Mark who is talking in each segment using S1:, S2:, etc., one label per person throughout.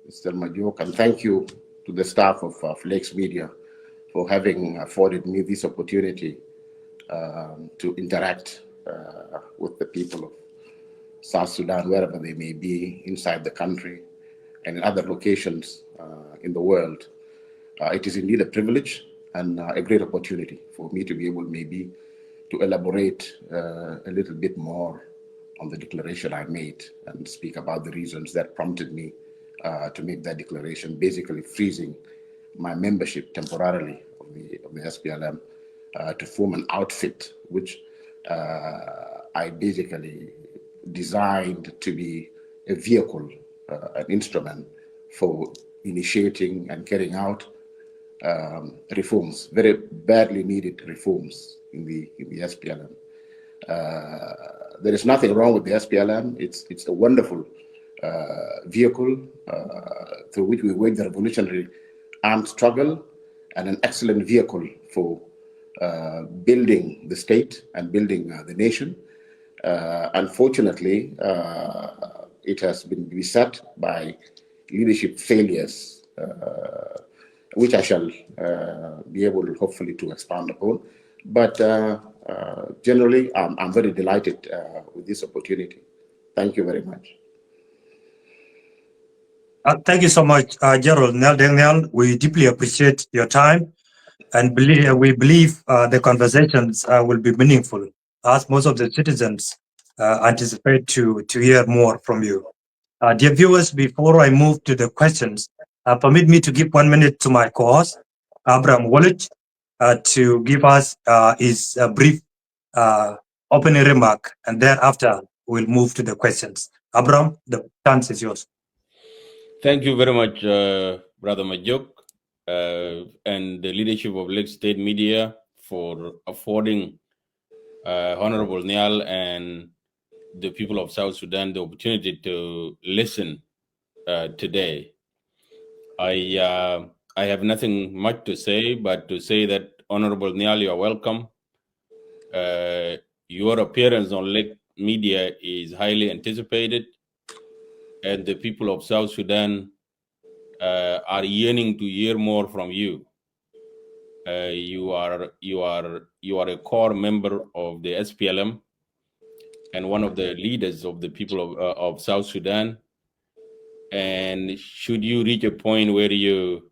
S1: Mr. Majok, and thank you to the staff of Flex Media for having afforded me this opportunity to interact with the people of South Sudan, wherever they may be, inside the country and in other locations in the world. It is indeed a privilege and a great opportunity for me to be able maybe to elaborate a little bit more on the declaration I made and speak about the reasons that prompted me to make that declaration, basically freezing my membership temporarily of the SPLM to form an outfit which I basically designed to be a vehicle, an instrument for initiating and carrying out reforms, very badly needed reforms in the SPLM. There is nothing wrong with the SPLM. It's a wonderful vehicle through which we wage the revolutionary armed struggle, and an excellent vehicle for building the state and building the nation. Unfortunately, it has been beset by leadership failures, which I shall be able, hopefully, to expand upon. But generally, I'm very delighted with this opportunity. Thank you very much.
S2: Thank you so much, Gerald Deng. We deeply appreciate your time, and we believe the conversations will be meaningful, as most of the citizens anticipate to hear more from you. Dear viewers, before I move to the questions, permit me to give 1 minute to my co-host, Abraham Wallich, to give us his brief opening remark, and thereafter we'll move to the questions. Abraham, the chance is yours.
S3: Thank you very much, Brother Majuk, and the leadership of Lake State Media for affording Honorable Nhial and the people of South Sudan the opportunity to listen today. I have nothing much to say, but to say that, Honorable Nhial, you are welcome. Your appearance on Lake Media is highly anticipated, and the people of South Sudan are yearning to hear more from you. You are a core member of the SPLM and one of the leaders of the people of South Sudan. And should you reach a point where you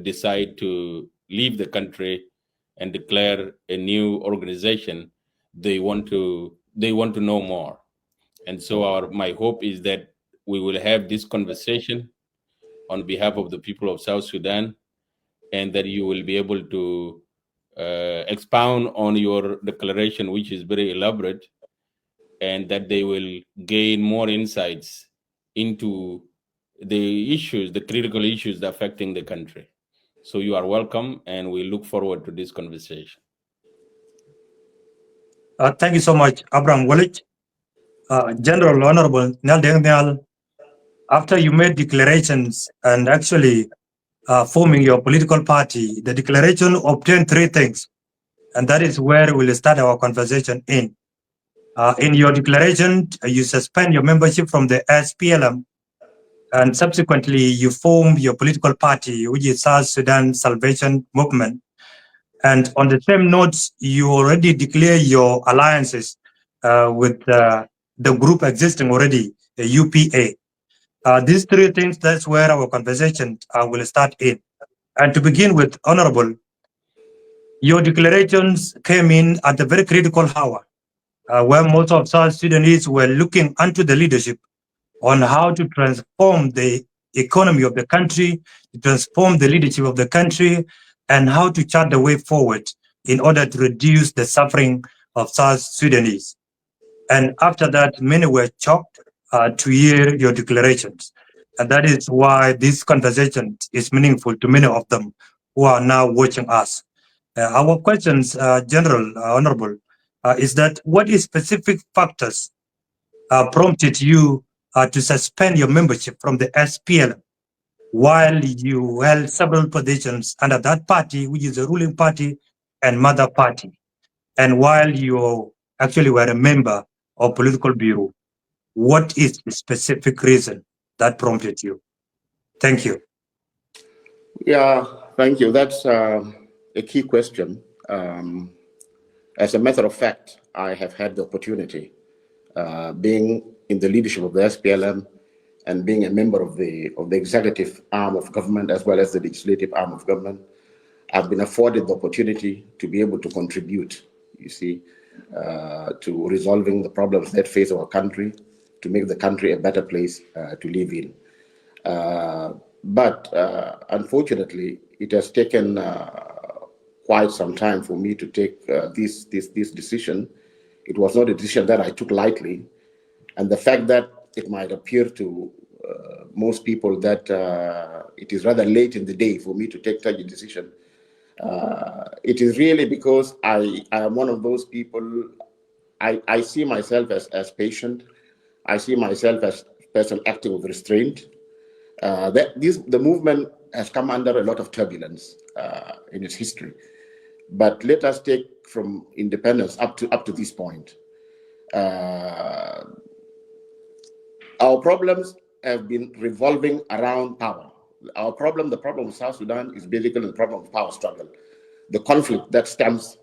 S3: decide to leave the country and declare a new organization, they want to know more. And so my hope is that we will have this conversation on behalf of the people of South Sudan, and that you will be able to expound on your declaration, which is very elaborate, and that they will gain more insights into the issues, the critical issues affecting the country. So you are welcome, and we look forward to this conversation.
S2: Thank you so much, Abraham Wallich. General Honorable Nhial, after you made declarations and actually forming your political party, the declaration obtained 3 things, and that is where we'll start our conversation in. In your declaration, you suspend your membership from the SPLM, and subsequently you form your political party, which is South Sudan Salvation Movement. And on the same notes, you already declare your alliances with the group existing already, the UPA. These 3 things, that's where our conversation will start in. And to begin with, Honorable, your declarations came in at a very critical hour, where most of South Sudanese were looking unto the leadership on how to transform the economy of the country, to transform the leadership of the country, and how to chart the way forward in order to reduce the suffering of South Sudanese. And after that, many were shocked to hear your declarations. And that is why this conversation is meaningful to many of them who are now watching us. Our questions, General Honorable, is that what is specific factors prompted you to suspend your membership from the SPLM while you held several positions under that party, which is the ruling party and mother party, and while you actually were a member of political bureau? What is the specific reason that prompted you? Thank you.
S1: Yeah, thank you. That's a key question. As a matter of fact, I have had the opportunity, being in the leadership of the SPLM and being a member of the executive arm of government as well as the legislative arm of government. I've been afforded the opportunity to be able to contribute, you see, to resolving the problems that face our country, to make the country a better place to live in. But unfortunately, it has taken quite some time for me to take this decision. It was not a decision that I took lightly. And the fact that it might appear to most people that it is rather late in the day for me to take such a decision, it is really because I am one of those people. I see myself as patient. I see myself as a person acting with restraint. The movement has come under a lot of turbulence in its history, but let us take from independence up to this point. Our problems have been revolving around power. The problem of South Sudan is basically the problem of power struggle. The conflict that stems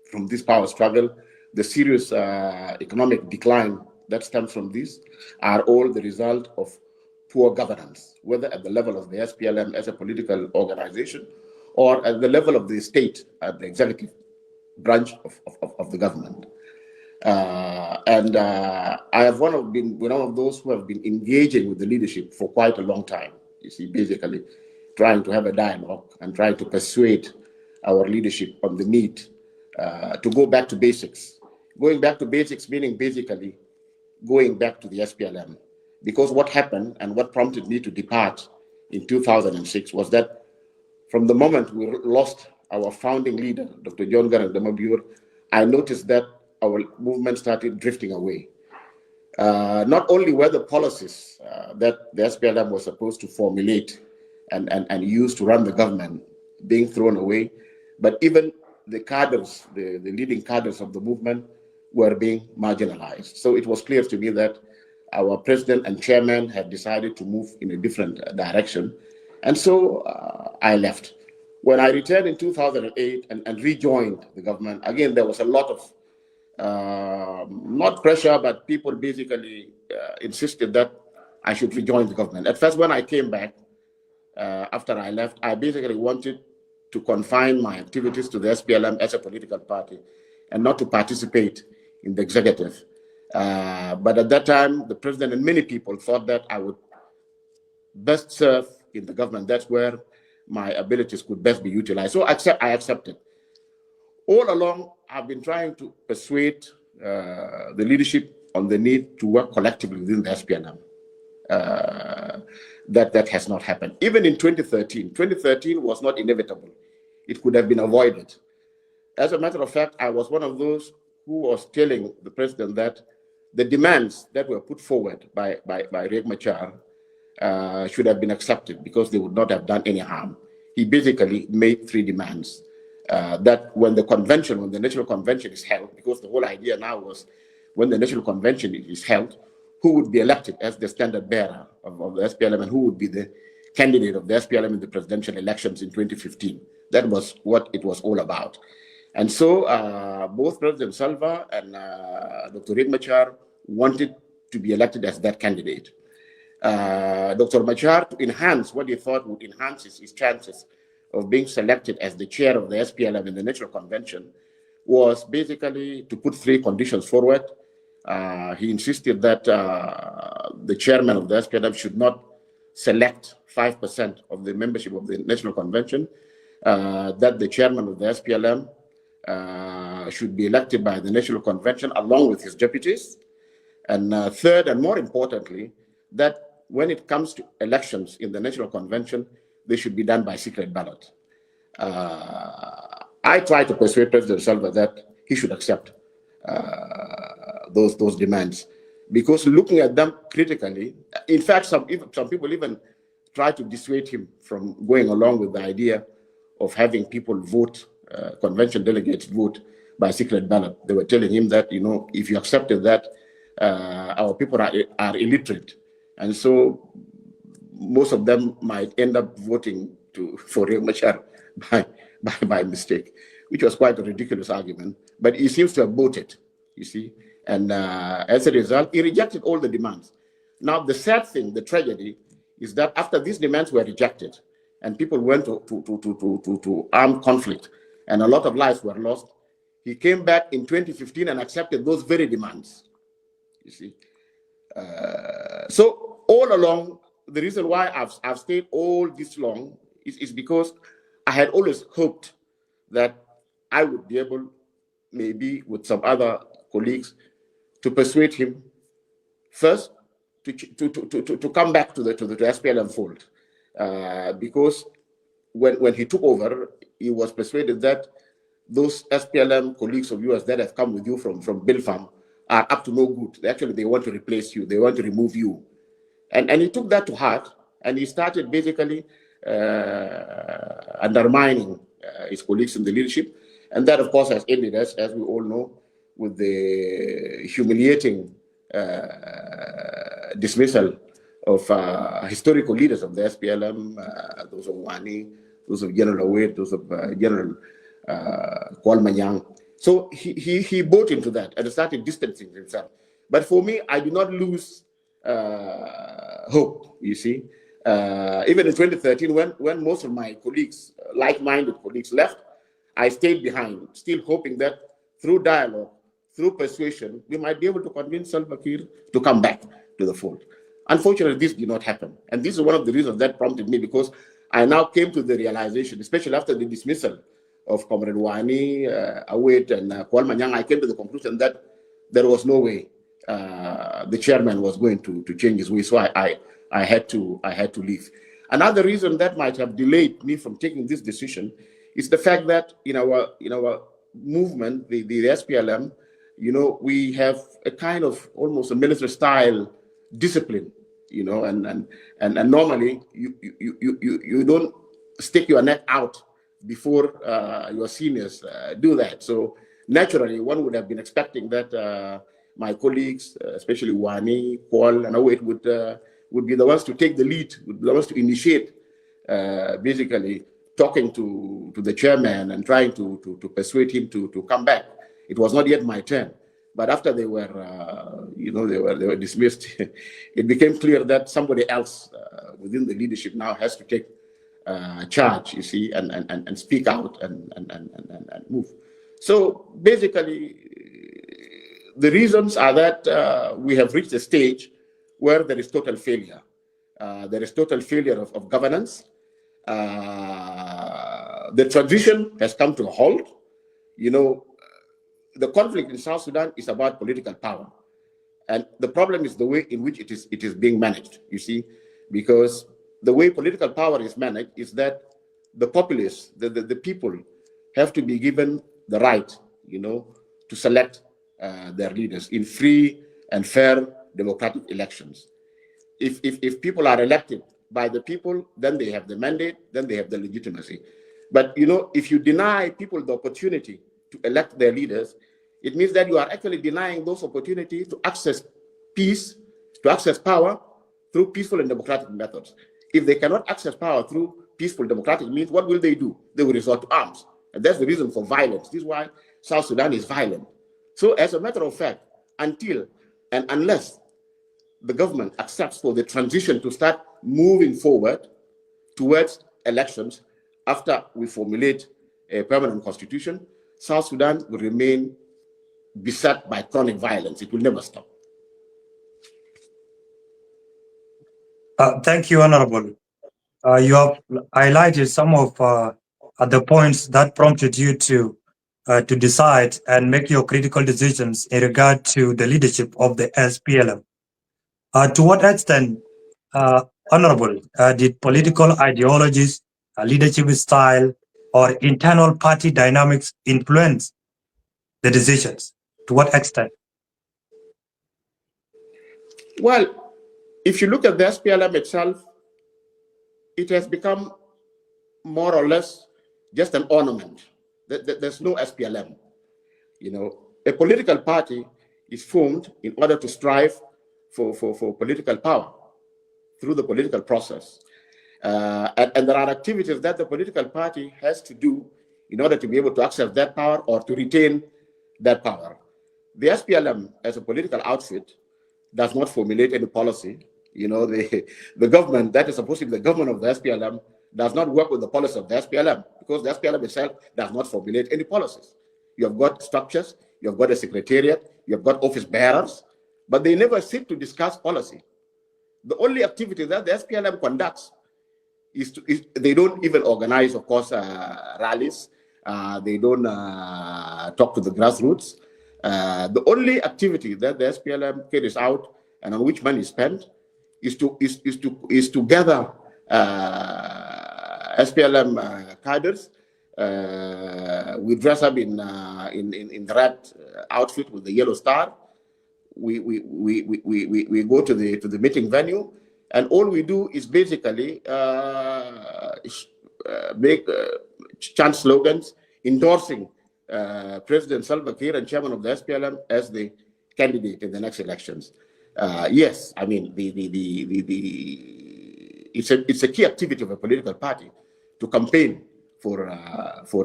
S1: from this power struggle, the serious economic decline that stems from this, are all the result of poor governance, whether at the level of the SPLM as a political organization or at the level of the state, at the executive branch of the government. I have been one of those who have been engaging with the leadership for quite a long time. You see, basically trying to have a dialogue and trying to persuade our leadership on the need to go back to basics. Going back to basics meaning basically going back to the SPLM. Because what happened and what prompted me to depart in 2006 was that from the moment we lost our founding leader, Dr. John Garang Damabur, I noticed that our movement started drifting away. Not only were the policies that the SPLM was supposed to formulate and use to run the government being thrown away, but even the cadres, the leading cadres of the movement were being marginalized. So it was clear to me that our president and chairman had decided to move in a different direction. And so I left. When I returned in 2008 and rejoined the government, again, there was a lot of, not pressure, but people basically insisted that I should rejoin the government. At first, when I came back, after I left, I basically wanted to confine my activities to the SPLM as a political party and not to participate in the executive. But at that time, the president and many people thought that I would best serve in the government. That's where my abilities could best be utilized. So I accepted. All along, I've been trying to persuade the leadership on the need to work collectively within the SPLM. That has not happened. Even in 2013 was not inevitable. It could have been avoided. As a matter of fact, I was one of those who was telling the president that the demands that were put forward by Riek Machar should have been accepted because they would not have done any harm. He basically made 3 demands. That when the National Convention is held, because the whole idea now was when the National Convention is held, who would be elected as the standard bearer of the SPLM and who would be the candidate of the SPLM in the presidential elections in 2015. That was what it was all about. And so both President Salva and Dr. Riek Machar wanted to be elected as that candidate. Dr. Machar, to enhance what he thought would enhance his chances of being selected as the chair of the SPLM in the National Convention, was basically to put 3 conditions forward. He insisted that the chairman of the SPLM should not select 5% of the membership of the National Convention, that the chairman of the SPLM should be elected by the National Convention along with his deputies. And third, and more importantly, that when it comes to elections in the National Convention, they should be done by secret ballot. I tried to persuade President Salva that he should accept those demands, because looking at them critically, in fact, some people even try to dissuade him from going along with the idea of having people vote, convention delegates vote by secret ballot. They were telling him that, if you accepted that, our people are illiterate. And so most of them might end up voting for Riek Machar by mistake, which was quite a ridiculous argument. But he seems to have voted, you see. And as a result, he rejected all the demands. Now, the sad thing, the tragedy, is that after these demands were rejected and people went to armed conflict and a lot of lives were lost, he came back in 2015 and accepted those very demands, you see. So all along, the reason why I've stayed all this long is because I had always hoped that I would be able, maybe with some other colleagues, to persuade him first to come back to the SPLM fold, because when he took over, he was persuaded that those SPLM colleagues of yours that have come with you from Bilfam are up to no good. Actually, they want to replace you. They want to remove you. And he took that to heart, and he started basically undermining his colleagues in the leadership. And that, of course, has ended, as we all know, with the humiliating dismissal of historical leaders of the SPLM, those of Wani, those of General Awed, those of General Kwal Manyang. So he bought into that and started distancing himself. But for me, I did not lose hope, you see. Even in 2013, when most of my colleagues, like-minded colleagues, left, I stayed behind, still hoping that through dialogue, through persuasion, we might be able to convince Salva Kiir to come back to the fold. Unfortunately, this did not happen. And this is one of the reasons that prompted me, because I now came to the realization, especially after the dismissal of Comrade Wani, Awed, and Kwal Manyang, I came to the conclusion that there was no way the chairman was going to change his way. So I had to leave. Another reason that might have delayed me from taking this decision is the fact that in our movement, the SPLM, we have a kind of almost a military style discipline, and normally you don't stick your neck out before your seniors do that. So naturally, one would have been expecting that my colleagues, especially Wani, Paul, and Awed, would be the ones to take the lead, would be the ones to initiate, basically talking to the chairman and trying to persuade him to come back. It was not yet my turn, but after they were, they were dismissed, it became clear that somebody else within the leadership now has to take charge, you see, and speak out and move. So basically, the reasons are that we have reached a stage where there is total failure. There is total failure of governance. The transition has come to a halt. The conflict in South Sudan is about political power. And the problem is the way in which it is being managed, you see, because the way political power is managed is that the populace, the people, have to be given the right, to select their leaders in free and fair democratic elections. If people are elected by the people, then they have the mandate, then they have the legitimacy. But if you deny people the opportunity to elect their leaders, it means that you are actually denying those opportunities to access peace, to access power through peaceful and democratic methods. If they cannot access power through peaceful democratic means, what will they do? They will resort to arms. And that's the reason for violence. This is why South Sudan is violent. So as a matter of fact, until and unless the government accepts for the transition to start moving forward towards elections after we formulate a permanent constitution, South Sudan will remain beset by chronic violence. It will never stop.
S2: Thank you, Honorable. You have highlighted some of the points that prompted you to decide and make your critical decisions in regard to the leadership of the SPLM. To what extent, Honorable, did political ideologies, leadership style, or internal party dynamics influence the decisions? To what extent?
S1: Well, if you look at the SPLM itself, it has become more or less just an ornament. There's no SPLM. A political party is formed in order to strive for political power. through the political process. And there are activities that the political party has to do in order to be able to access that power or to retain that power. The SPLM, as a political outfit, does not formulate any policy. You know, the government that is supposed to be the government of the SPLM does not work with the policy of the SPLM, because the SPLM itself does not formulate any policies. You have got structures, you have got a secretariat, you have got office bearers, but they never sit to discuss policy. The only activity that the SPLM conducts is they don't even organize, of course, rallies. They don't talk to the grassroots. The only activity that the SPLM carries out and on which money is spent is to gather SPLM cadres. We dress up in the red outfit with the yellow star. We go to the meeting venue, and all we do is basically make chant slogans endorsing President Salva Kiir and chairman of the SPLM as the candidate in the next elections. Yes, I mean it's a key activity of a political party to campaign for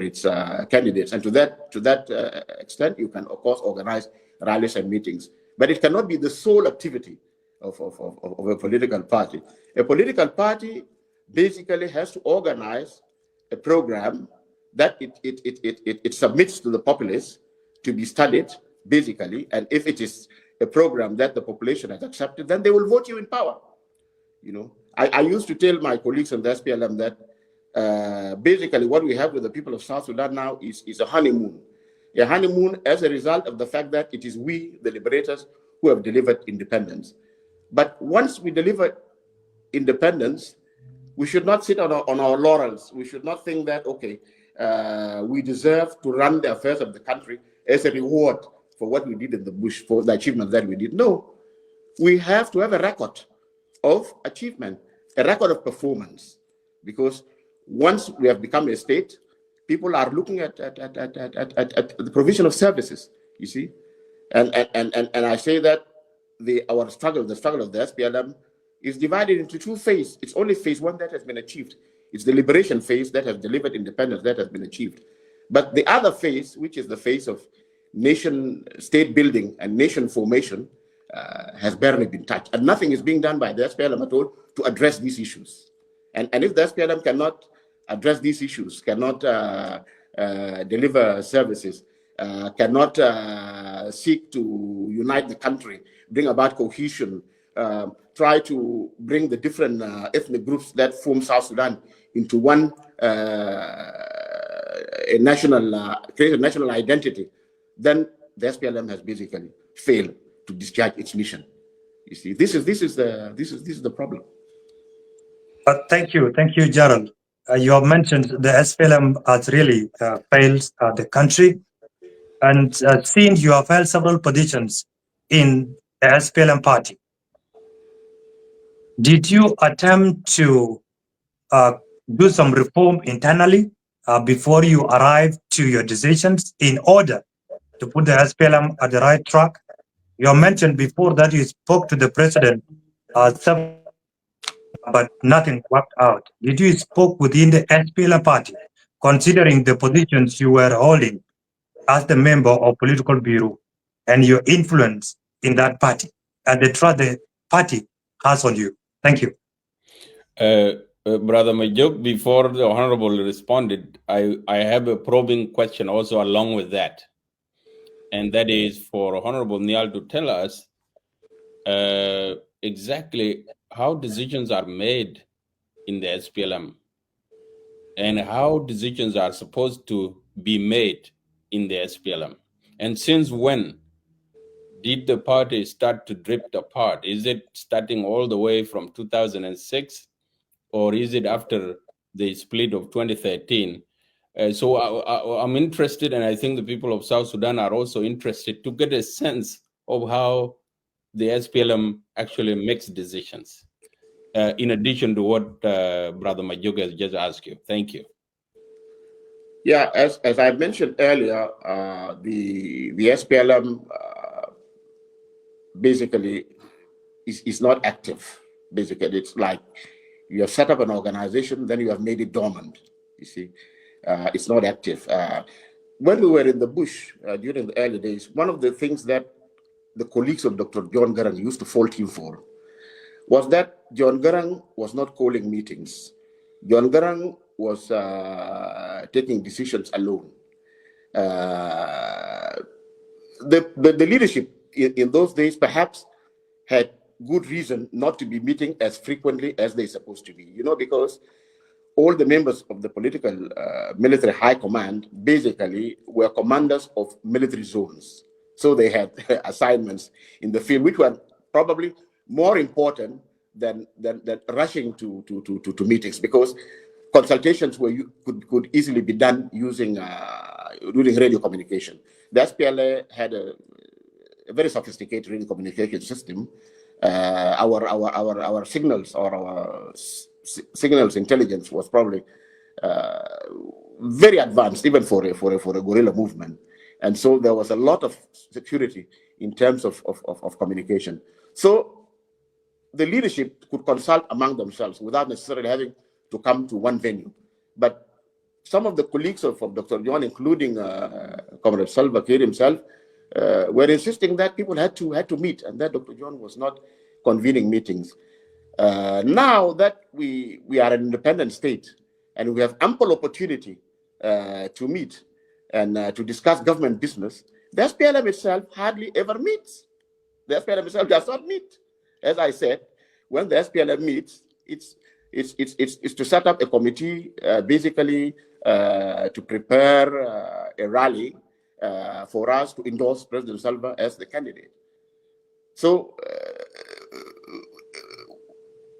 S1: its candidates, and to that extent, you can of course organize rallies and meetings, but it cannot be the sole activity of a political party. A political party basically has to organize a program that it submits to the populace to be studied, basically, and if it is a program that the population has accepted, then they will vote you in power. You know, I used to tell my colleagues in the SPLM that basically what we have with the people of South Sudan now is a honeymoon as a result of the fact that it is we, the liberators, who have delivered independence. But once we deliver independence, we should not sit on our laurels. We should not think that, okay, we deserve to run the affairs of the country as a reward for what we did in the bush, for the achievements that we did. No, we have to have a record of achievement, a record of performance, because once we have become a state, people are looking at the provision of services, you see. And I say that the struggle of the SPLM is divided into two phases. It's only phase one that has been achieved. It's the liberation phase that has delivered independence that has been achieved. But the other phase, which is the phase of nation state building and nation formation, has barely been touched. And nothing is being done by the SPLM at all to address these issues. And if the SPLM cannot address these issues, cannot deliver services, cannot seek to unite the country, bring about cohesion, try to bring the different ethnic groups that form South Sudan into one create a national identity, then the SPLM has basically failed to discharge its mission. You see, this is the problem.
S2: Thank you, Gerald. You have mentioned the SPLM has really failed the country, and since you have held several positions in the SPLM party, did you attempt to do some reform internally before you arrived to your decisions in order to put the SPLM at the right track? You mentioned before that you spoke to the president, but nothing worked out. Did you spoke within the SPLM party, considering the positions you were holding as the member of political bureau and your influence in that party and the trust the party has on you? Thank you.
S3: Brother Majuk, before the Honorable responded, I have a probing question also along with that. And that is for Honorable Nhial to tell us exactly how decisions are made in the SPLM and how decisions are supposed to be made in the SPLM. And since when did the party start to drift apart? Is it starting all the way from 2006, or is it after the split of 2013? So I'm interested, and I think the people of South Sudan are also interested to get a sense of how the SPLM actually makes decisions, in addition to what Brother Majuk has just asked you. Thank you.
S1: Yeah, as I mentioned earlier, the SPLM basically is not active. Basically, it's like you have set up an organization, then you have made it dormant. You see, it's not active. When we were in the bush during the early days, one of the things that the colleagues of Dr. John Garang used to fault him for was that John Garang was not calling meetings. John Garang was taking decisions alone. The leadership in those days perhaps had good reason not to be meeting as frequently as they're supposed to be, because all the members of the political military high command basically were commanders of military zones. So they had assignments in the field, which were probably more important than rushing to meetings, because consultations could easily be done using radio communication. The SPLA had a very sophisticated radio communication system. Our signals, or our signals intelligence, was probably very advanced, even for a guerrilla movement. And so there was a lot of security in terms of communication. So the leadership could consult among themselves without necessarily having to come to one venue. But some of the colleagues of Dr. John, including Comrade Salva Kiir himself, were insisting that people had to meet, and that Dr. John was not convening meetings. Now that we are an independent state and we have ample opportunity to meet and to discuss government business, the SPLM itself hardly ever meets. The SPLM itself does not meet. As I said, when the SPLM meets, it's to set up a committee, basically to prepare a rally for us to endorse President Salva as the candidate. So,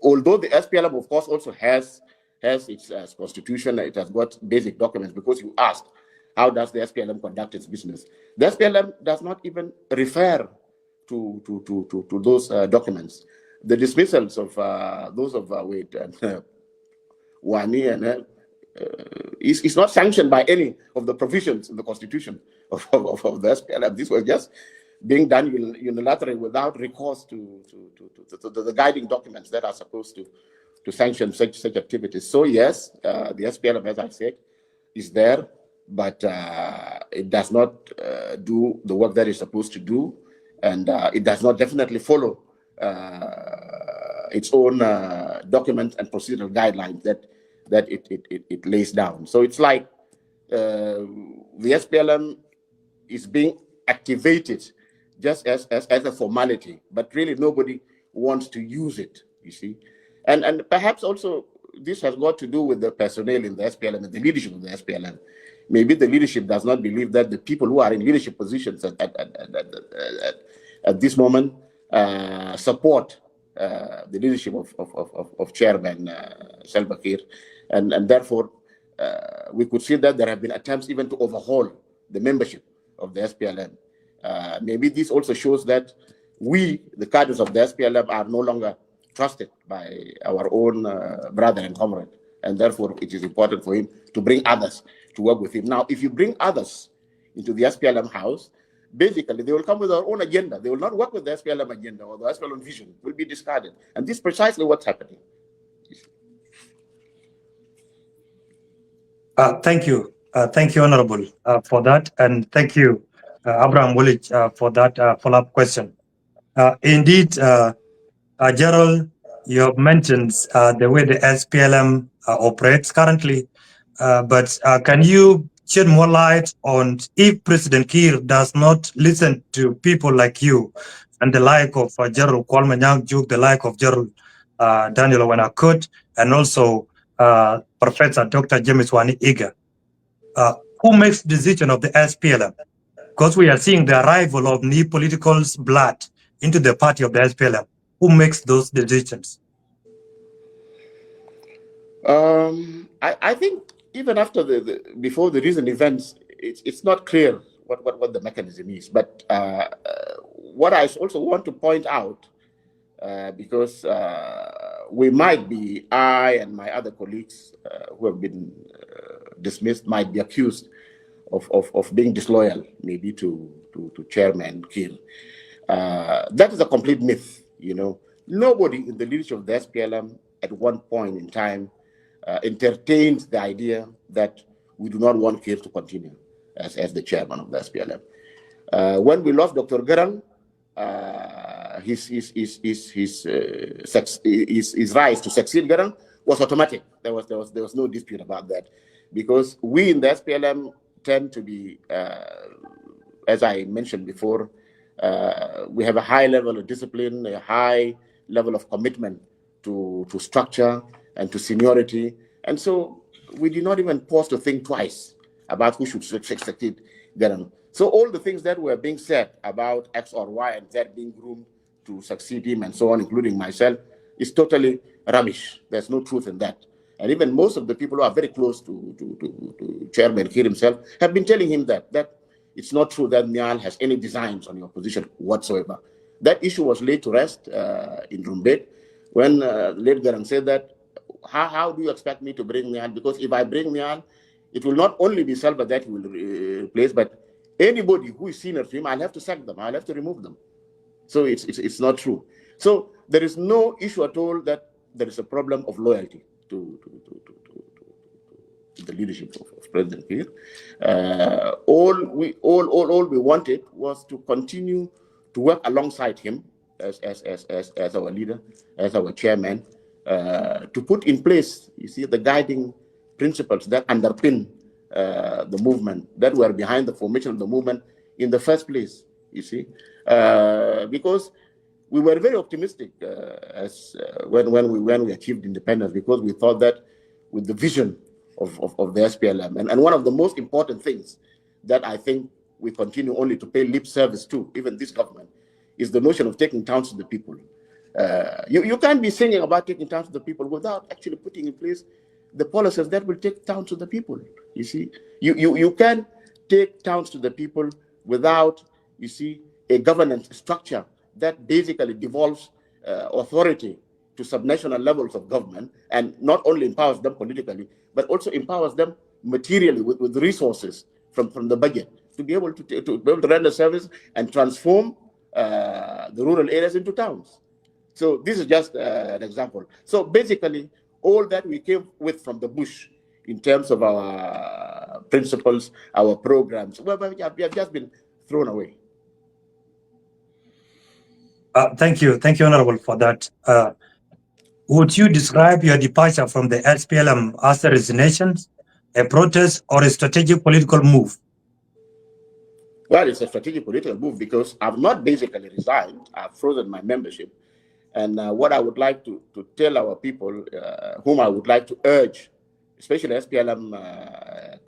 S1: although the SPLM, of course, also has its constitution, it has got basic documents, because you asked, how does the SPLM conduct its business? The SPLM does not even refer to those documents. The dismissals of those of Wade and Wani and is not sanctioned by any of the provisions in the constitution of the SPLM. This was just being done unilaterally without recourse to the guiding documents that are supposed to sanction such activities. So yes, the SPLM, as I said, is there, but it does not do the work that it's supposed to do, and it does not definitely follow its own documents and procedural guidelines that it lays down. So it's like the SPLM is being activated just as a formality, but really nobody wants to use it, you see. And perhaps also this has got to do with the personnel in the SPLM and the leadership of the SPLM. Maybe the leadership does not believe that the people who are in leadership positions at this moment support the leadership of Chairman Salva Kiir, and therefore we could see that there have been attempts even to overhaul the membership of the SPLM. Maybe this also shows that we, the cadres of the SPLM, are no longer trusted by our own brother and comrade, and therefore it is important for him to bring others to work with him. Now, if you bring others into the SPLM house, basically they will come with their own agenda. They will not work with the SPLM agenda, or the SPLM vision will be discarded. And this is precisely what's happening.
S2: Thank you. Thank you, Honorable, for that. And thank you, Abraham Woolwich, for that follow-up question. Indeed, Gerald, you have mentioned the way the SPLM operates currently, but can you shed more light on if President Kiir does not listen to people like you and the like of Gerald Kwalmanyang Juk, the like of Gerald Daniel Wanakut, and also Professor Dr. James Wani Iga, who makes decision of the SPLM? Because we are seeing the arrival of new political blood into the party of the SPLM. Who makes those decisions?
S1: I think even after before the recent events, it's not clear what the mechanism is. But what I also want to point out, because we might be, I and my other colleagues who have been dismissed might be accused of being disloyal, maybe to Chairman Kiir. That is a complete myth. nobody in the leadership of the SPLM at one point in time entertained the idea that we do not want Kiir to continue as the chairman of the SPLM. When we lost Dr. Garang, his rise to succeed Garang was automatic. There was no dispute about that, because we in the SPLM tend to be, as I mentioned before, we have a high level of discipline, a high level of commitment to structure and to seniority, and so we did not even pause to think twice about who should succeed Garang. So all the things that were being said about X or Y and Z being groomed to succeed him and so on, including myself, is totally rubbish. There's no truth in that. And even most of the people who are very close to Chairman Kiir himself have been telling him that it's not true that Nhial has any designs on your position whatsoever. That issue was laid to rest in Rumbek when late Garang said that, how do you expect me to bring Nhial? Because if I bring Nhial, it will not only be Salva that will replace, but anybody who is senior to him, I'll have to sack them. I'll have to remove them. So it's not true. So there is no issue at all that there is a problem of loyalty to the leadership of President Kiir. All we wanted was to continue to work alongside him as our leader, as our chairman, to put in place, you see, the guiding principles that underpin the movement, that were behind the formation of the movement in the first place, you see. Because we were very optimistic when we achieved independence, because we thought that with the vision of the SPLM, and one of the most important things that I think we continue only to pay lip service to, even this government, is the notion of taking towns to the people. You can't be singing about taking towns to the people without actually putting in place the policies that will take towns to the people. You see, you can take towns to the people without, you see, a governance structure that basically devolves authority to subnational levels of government, and not only empowers them politically, but also empowers them materially with resources from the budget to be able to render service and transform the rural areas into towns. So this is just an example. So basically, all that we came with from the bush in terms of our principles, our programs, well, we have just been thrown away.
S2: Thank you, Honorable, for that. Would you describe your departure from the SPLM as a resignation, a protest, or a strategic political move?
S1: Well, it's a strategic political move because I've not basically resigned. I've frozen my membership. And what I would like to tell our people, whom I would like to urge, especially SPLM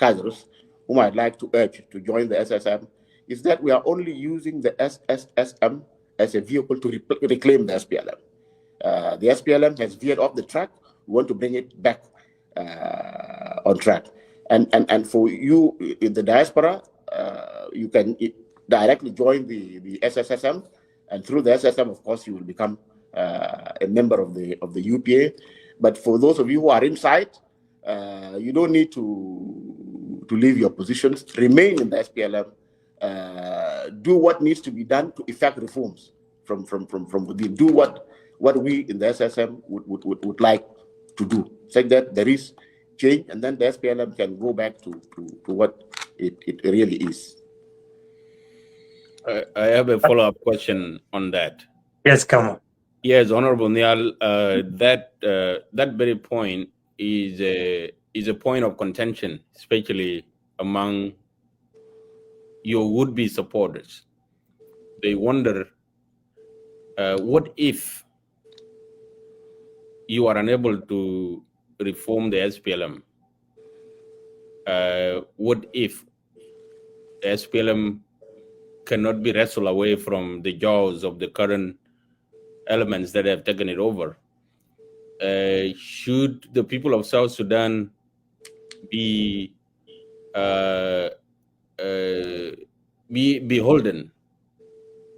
S1: cadres, whom I'd like to urge to join the SSM, is that we are only using the SSM as a vehicle to reclaim the SPLM. The SPLM has veered off the track. We want to bring it back on track. And for you in the diaspora, you can directly join the SSM, and through the SSM, of course, you will become a member of the UPA. But for those of you who are inside, you don't need to leave your positions. Remain in the SPLM. Do what needs to be done to effect reforms from within. Do what we in the SSM would like to do, such that there is change, and then the SPLM can go back to what it really is.
S3: I have a follow-up question on that.
S2: Yes, come on.
S3: Yes, Honorable Nhial, that very point is a point of contention, especially among your would-be supporters. They wonder, what if you are unable to reform the SPLM? What if the SPLM cannot be wrestled away from the jaws of the current elements that have taken it over? Should the people of South Sudan be beholden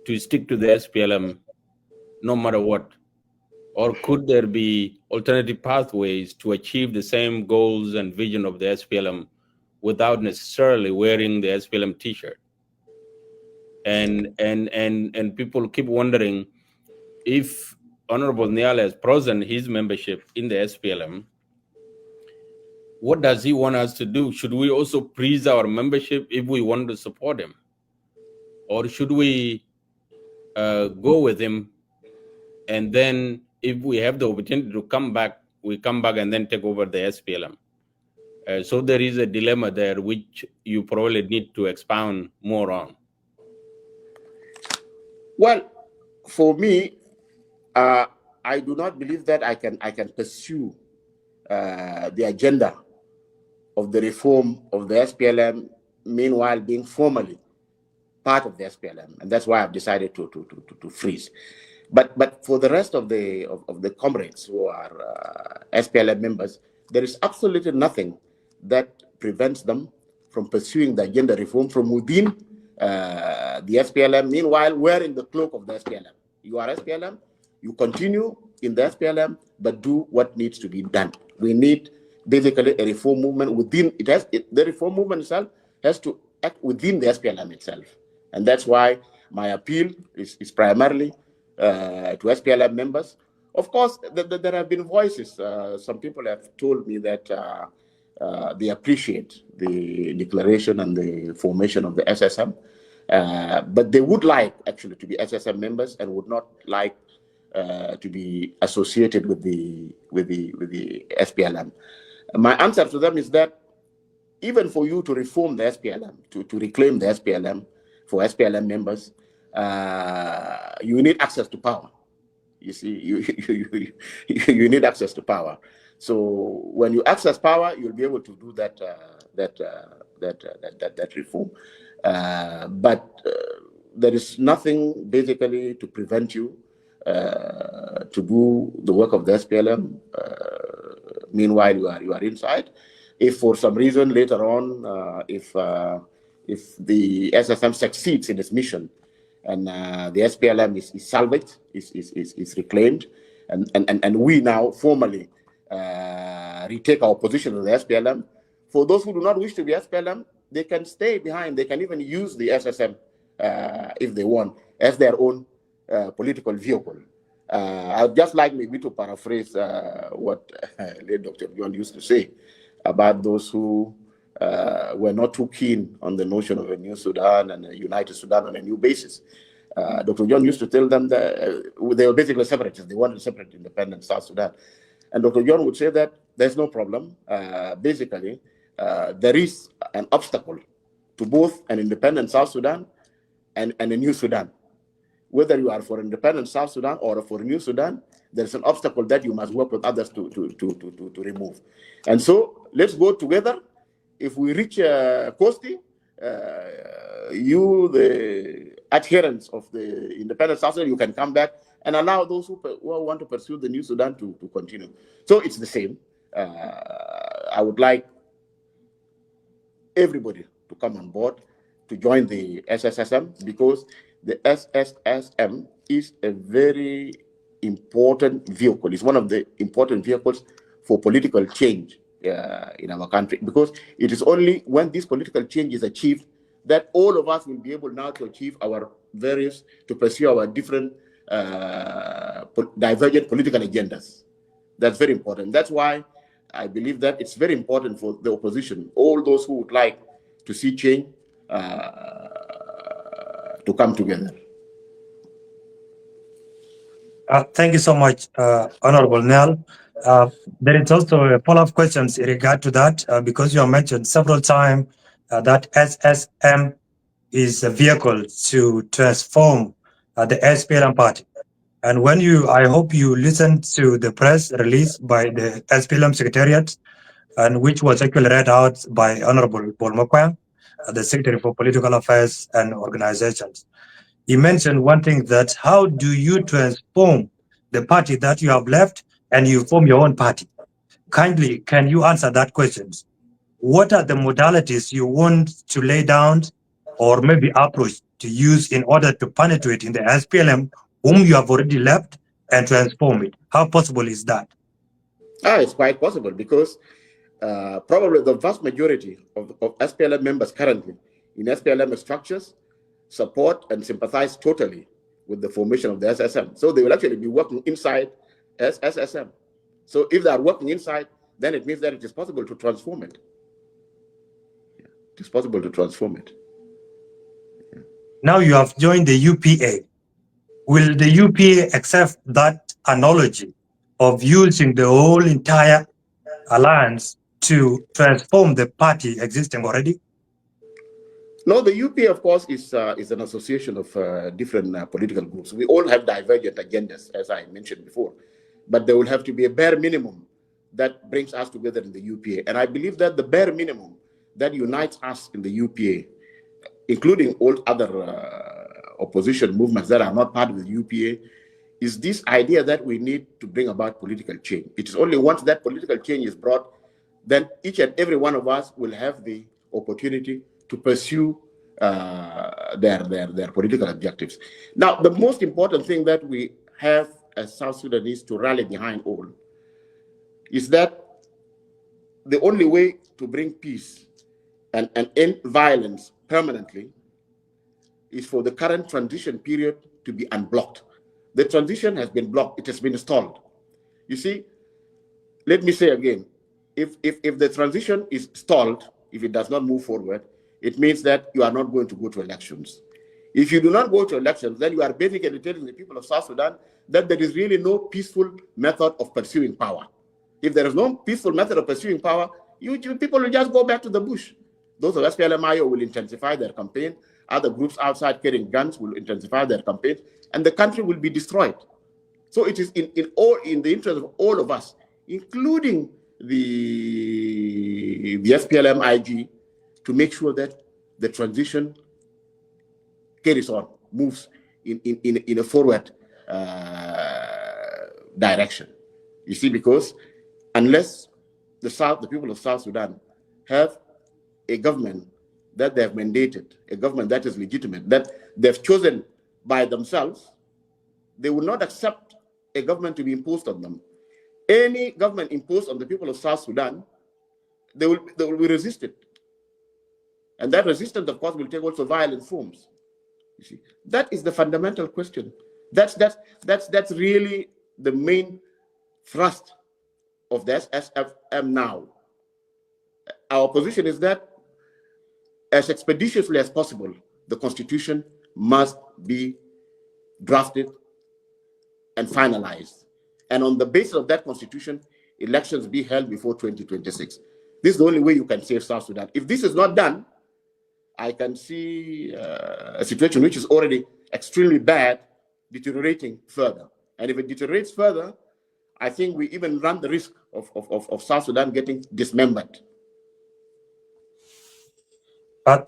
S3: to stick to the SPLM no matter what? Or could there be alternative pathways to achieve the same goals and vision of the SPLM without necessarily wearing the SPLM T-shirt? And people keep wondering if Honorable Nhial has frozen his membership in the SPLM, what does he want us to do? Should we also freeze our membership if we want to support him? Or should we go with him, and then if we have the opportunity to come back, we come back and then take over the SPLM? So there is a dilemma there which you probably need to expound more on.
S1: Well, for me, I do not believe that I can pursue the agenda of the reform of the SPLM, meanwhile being formally part of the SPLM, and that's why I've decided to freeze. But for the rest of the comrades who are SPLM members, there is absolutely nothing that prevents them from pursuing the agenda reform from within the SPLM. Meanwhile, wearing the cloak of the SPLM. You are SPLM, you continue in the SPLM, but do what needs to be done. We need basically a reform movement within it. The reform movement itself has to act within the SPLM itself. And that's why my appeal is primarily to SPLM members. Of course, there have been voices. Some people have told me that they appreciate the declaration and the formation of the SSM, but they would like actually to be SSM members and would not like to be associated with the SPLM. My answer to them is that even for you to reform the SPLM, to reclaim the SPLM for SPLM members, you need access to power. You see, you need access to power. So when you access power, you'll be able to do that reform. But there is nothing basically to prevent you to do the work of the SPLM. Meanwhile, you are inside. If for some reason later on, if the SSM succeeds in its mission and the SPLM is salvaged, is reclaimed, and we now formally retake our position in the SPLM, for those who do not wish to be SPLM, they can stay behind. They can even use the SSM if they want as their own political vehicle. I'd just like maybe to paraphrase what late Dr. John used to say about those who were not too keen on the notion of a new Sudan and a united Sudan on a new basis. Dr. John used to tell them that they were basically separatists. They wanted a separate, independent South Sudan. And Dr. John would say that there's no problem. Basically, there is an obstacle to both an independent South Sudan and a new Sudan. Whether you are for independent South Sudan or for a new Sudan, there's an obstacle that you must work with others to remove. And so let's go together. If we reach Kosti, you, the adherents of the independent South Sudan, you can come back and allow those who want to pursue the new Sudan to continue. So it's the same. I would like everybody to come on board to join the SSSM, because the SSSM is a very important vehicle. It's one of the important vehicles for political change in our country, because it is only when this political change is achieved that all of us will be able now to achieve our to pursue our different divergent political agendas. That's very important. That's why I believe that it's very important for the opposition, all those who would like to see change, to come together.
S2: Thank you so much, Honorable Nhial. There is also a follow-up questions in regard to that, because you have mentioned several times that SSM is a vehicle to transform the SPLM party. And when I hope you listened to the press release by the SPLM Secretariat, and which was actually read out by Honorable Paul Mokwang, the Secretary for Political Affairs and Organizations. He mentioned one thing, that how do you transform the party that you have left and you form your own party? Kindly, can you answer that question? What are the modalities you want to lay down or maybe approach to use in order to penetrate in the SPLM whom you have already left and transform it? How possible is that?
S1: It's quite possible, because probably the vast majority of SPLM members currently in SPLM structures support and sympathize totally with the formation of the SSM. So they will actually be working inside SSM. So if they are working inside, then it means that it is possible to transform it. It is possible to transform it.
S2: Now you have joined the UPA. Will the UPA accept that analogy of using the whole entire alliance to transform the party existing already?
S1: No, the UPA, of course, is an association of different political groups. We all have divergent agendas, as I mentioned before, but there will have to be a bare minimum that brings us together in the UPA. And I believe that the bare minimum that unites us in the UPA, including all other opposition movements that are not part of the UPA, is this idea that we need to bring about political change. It is only once that political change is brought, then each and every one of us will have the opportunity to pursue their political objectives. Now, the most important thing that we have as South Sudanese to rally behind all is that the only way to bring peace and end violence permanently is for the current transition period to be unblocked. The transition has been blocked. It has been stalled. You see, let me say again, if the transition is stalled, if it does not move forward, it means that you are not going to go to elections. If you do not go to elections, then you are basically telling the people of South Sudan that there is really no peaceful method of pursuing power. If there is no peaceful method of pursuing power, you people will just go back to the bush. Those of SPLM-IO will intensify their campaign. Other groups outside carrying guns will intensify their campaign, and the country will be destroyed. So it is in the interest of all of us, including the SPLM-IG, to make sure that the transition carries on, moves in a forward direction. You see, because unless the people of South Sudan have a government that they have mandated, a government that is legitimate, that they've chosen by themselves, they will not accept a government to be imposed on them. Any government imposed on the people of South Sudan, they will be resisted. And that resistance, of course, will take also violent forms. You see, that is the fundamental question. That's really the main thrust of the SSM now. Our position is that as expeditiously as possible, the constitution must be drafted and finalized. And on the basis of that constitution, elections be held before 2026. This is the only way you can save South Sudan. If this is not done, I can see a situation which is already extremely bad deteriorating further. And if it deteriorates further, I think we even run the risk of South Sudan getting dismembered.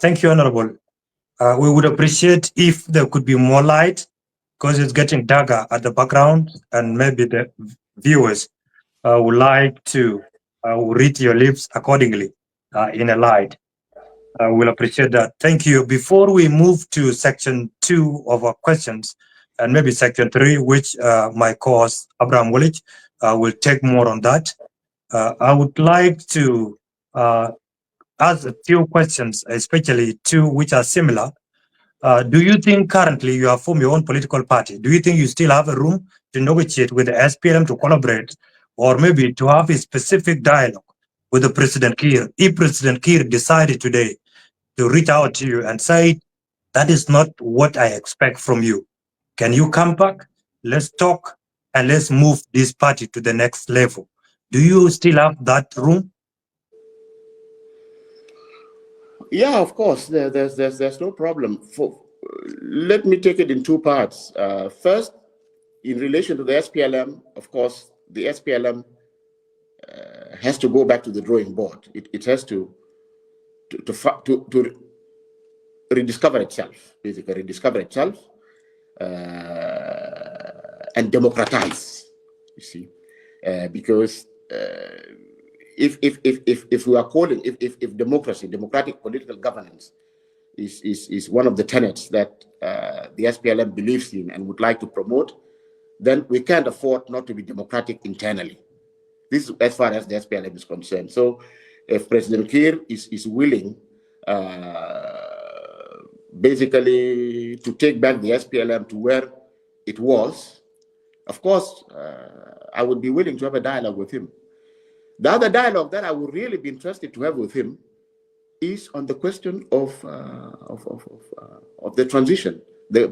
S2: Thank you, Honorable. We would appreciate if there could be more light, because it's getting darker at the background, and maybe the viewers would like to read your lips accordingly in a light. We'll appreciate that. Thank you. Before we move to section 2 of our questions, and maybe section 3, which my co-host Abraham Wolich will take more on that, I would like to ask a few questions, especially 2 which are similar. Do you think currently you have formed your own political party? Do you think you still have a room to negotiate with the SPLM to collaborate, or maybe to have a specific dialogue with the President Kiir? If President Kiir decided today to reach out to you and say, that is not what I expect from you, can you come back? Let's talk and let's move this party to the next level. Do you still have that room?
S1: Yeah, of course. There's no problem. Let me take it in 2 parts. First, in relation to the SPLM, of course, the SPLM has to go back to the drawing board. It has to rediscover itself, basically rediscover itself and democratize. You see, because if we are calling if democracy, democratic political governance, is one of the tenets that the SPLM believes in and would like to promote, then we can't afford not to be democratic internally. This is as far as the SPLM is concerned. So if President Kiir is willing basically to take back the SPLM to where it was, of course, I would be willing to have a dialogue with him. The other dialogue that I would really be interested to have with him is on the question of the transition, the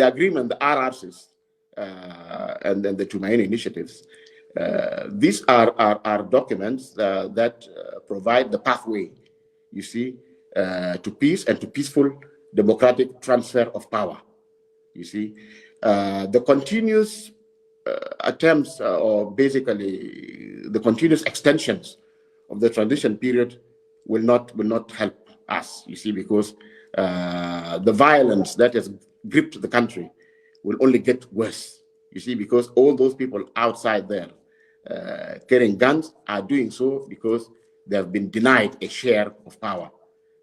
S1: agreement, the RRCs, and then the Tumaini initiatives. These are documents that provide the pathway, you see, to peace and to peaceful democratic transfer of power. You see, the continuous attempts, or basically the continuous extensions of the transition period will not help us, you see, because the violence that has gripped the country will only get worse, you see, because all those people outside there carrying guns are doing so because they have been denied a share of power.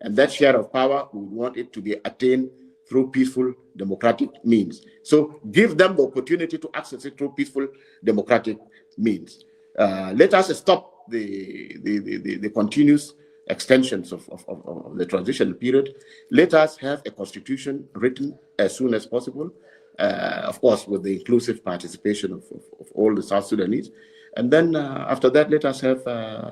S1: And that share of power, we want it to be attained through peaceful democratic means. So give them the opportunity to access it through peaceful democratic means. Let us stop the continuous extensions of the transition period. Let us have a constitution written as soon as possible, of course, with the inclusive participation of all the South Sudanese. And then after that, let us have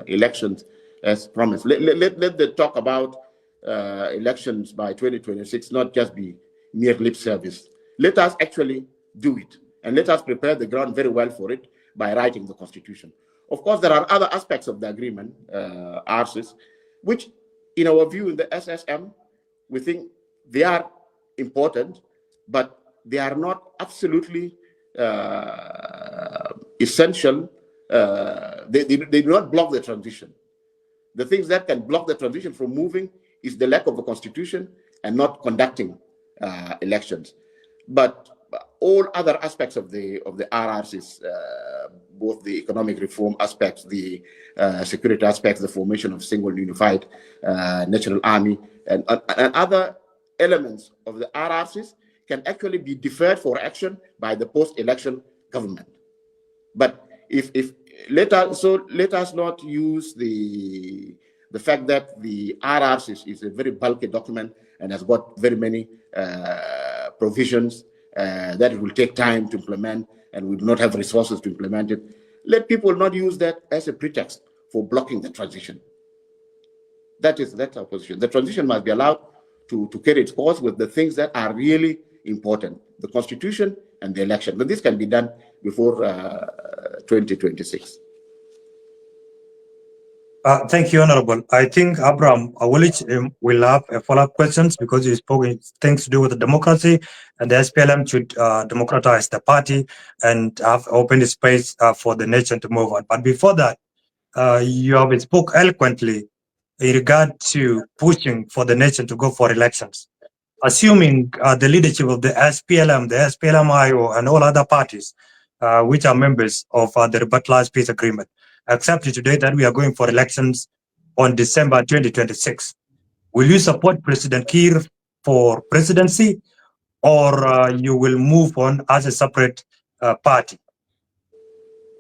S1: elections as promised. Let the talk about elections by 2026 not just be mere lip service. Let us actually do it, and let us prepare the ground very well for it by writing the constitution. Of course, there are other aspects of the agreement, RCs, which, in our view, in the SSM, we think they are important, but they are not absolutely essential. They do not block the transition. The things that can block the transition from moving is the lack of a constitution and not conducting elections. But all other aspects of the RRCs, both the economic reform aspects, the security aspects, the formation of single unified national army, and other elements of the RRCs can actually be deferred for action by the post-election government. But let us not use the fact that the RRCs is a very bulky document and has got very many provisions that it will take time to implement, and we do not have resources to implement it. Let people not use that as a pretext for blocking the transition. That's our position. The transition must be allowed to carry its course with the things that are really important, the constitution and the election. But this can be done before 2026.
S2: Thank you, Honorable. I think Abraham Awalich will have a follow-up questions because he spoke things to do with the democracy, and the SPLM should democratize the party and have opened space for the nation to move on. But before that, you have spoke eloquently in regard to pushing for the nation to go for elections. Assuming the leadership of the SPLM, the SPLM-IO, and all other parties, which are members of the revitalized peace agreement, accepted today that we are going for elections on December 2026. Will you support President Kiir for presidency, or you will move on as a separate party?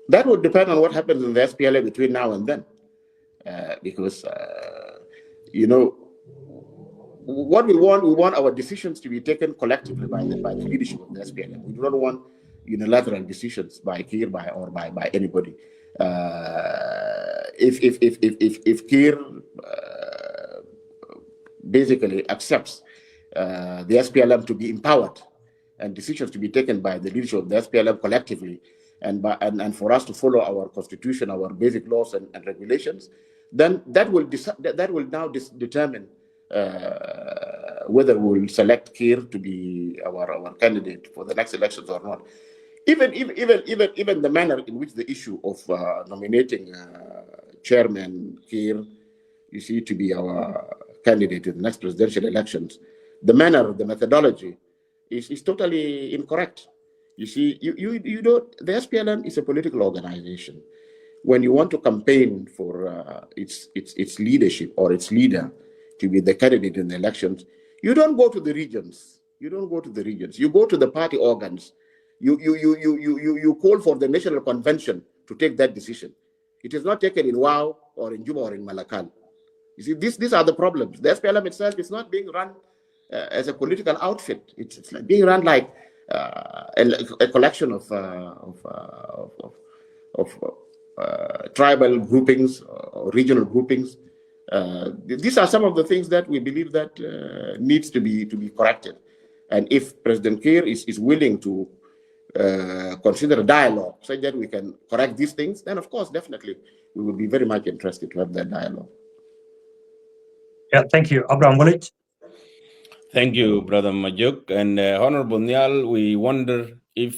S1: That would depend on what happens in the SPLA between now and then, because what we want our decisions to be taken collectively by the leadership of the SPLM. We do not want unilateral decisions by Kiir or by anybody. If Kiir basically accepts the SPLM to be empowered and decisions to be taken by the leadership of the SPLM collectively, and for us to follow our constitution, our basic laws and regulations, then that will now determine whether we'll select Kiir to be our candidate for the next elections or not. Even the manner in which the issue of nominating Chairman Kiir, you see, to be our candidate in the next presidential elections, the manner, the methodology is totally incorrect. You see, you don't. The SPLM is a political organization. When you want to campaign for its leadership or its leader to be the candidate in the elections, you don't go to the regions. You don't go to the regions. You go to the party organs. You call for the national convention to take that decision. It is not taken in Wau or in Juba or in Malakal. You see, these are the problems. The SPLM itself is not being run as a political outfit. It's like being run like a collection of tribal groupings or regional groupings. These are some of the things that we believe that needs to be corrected. And if President Kiir is willing to consider a dialogue so that we can correct these things, then of course, definitely, we would be very much interested to have that dialogue.
S2: Yeah, thank you. Abraham Wolich.
S3: Thank you, Brother Majuk. And Honorable Nhial, we wonder if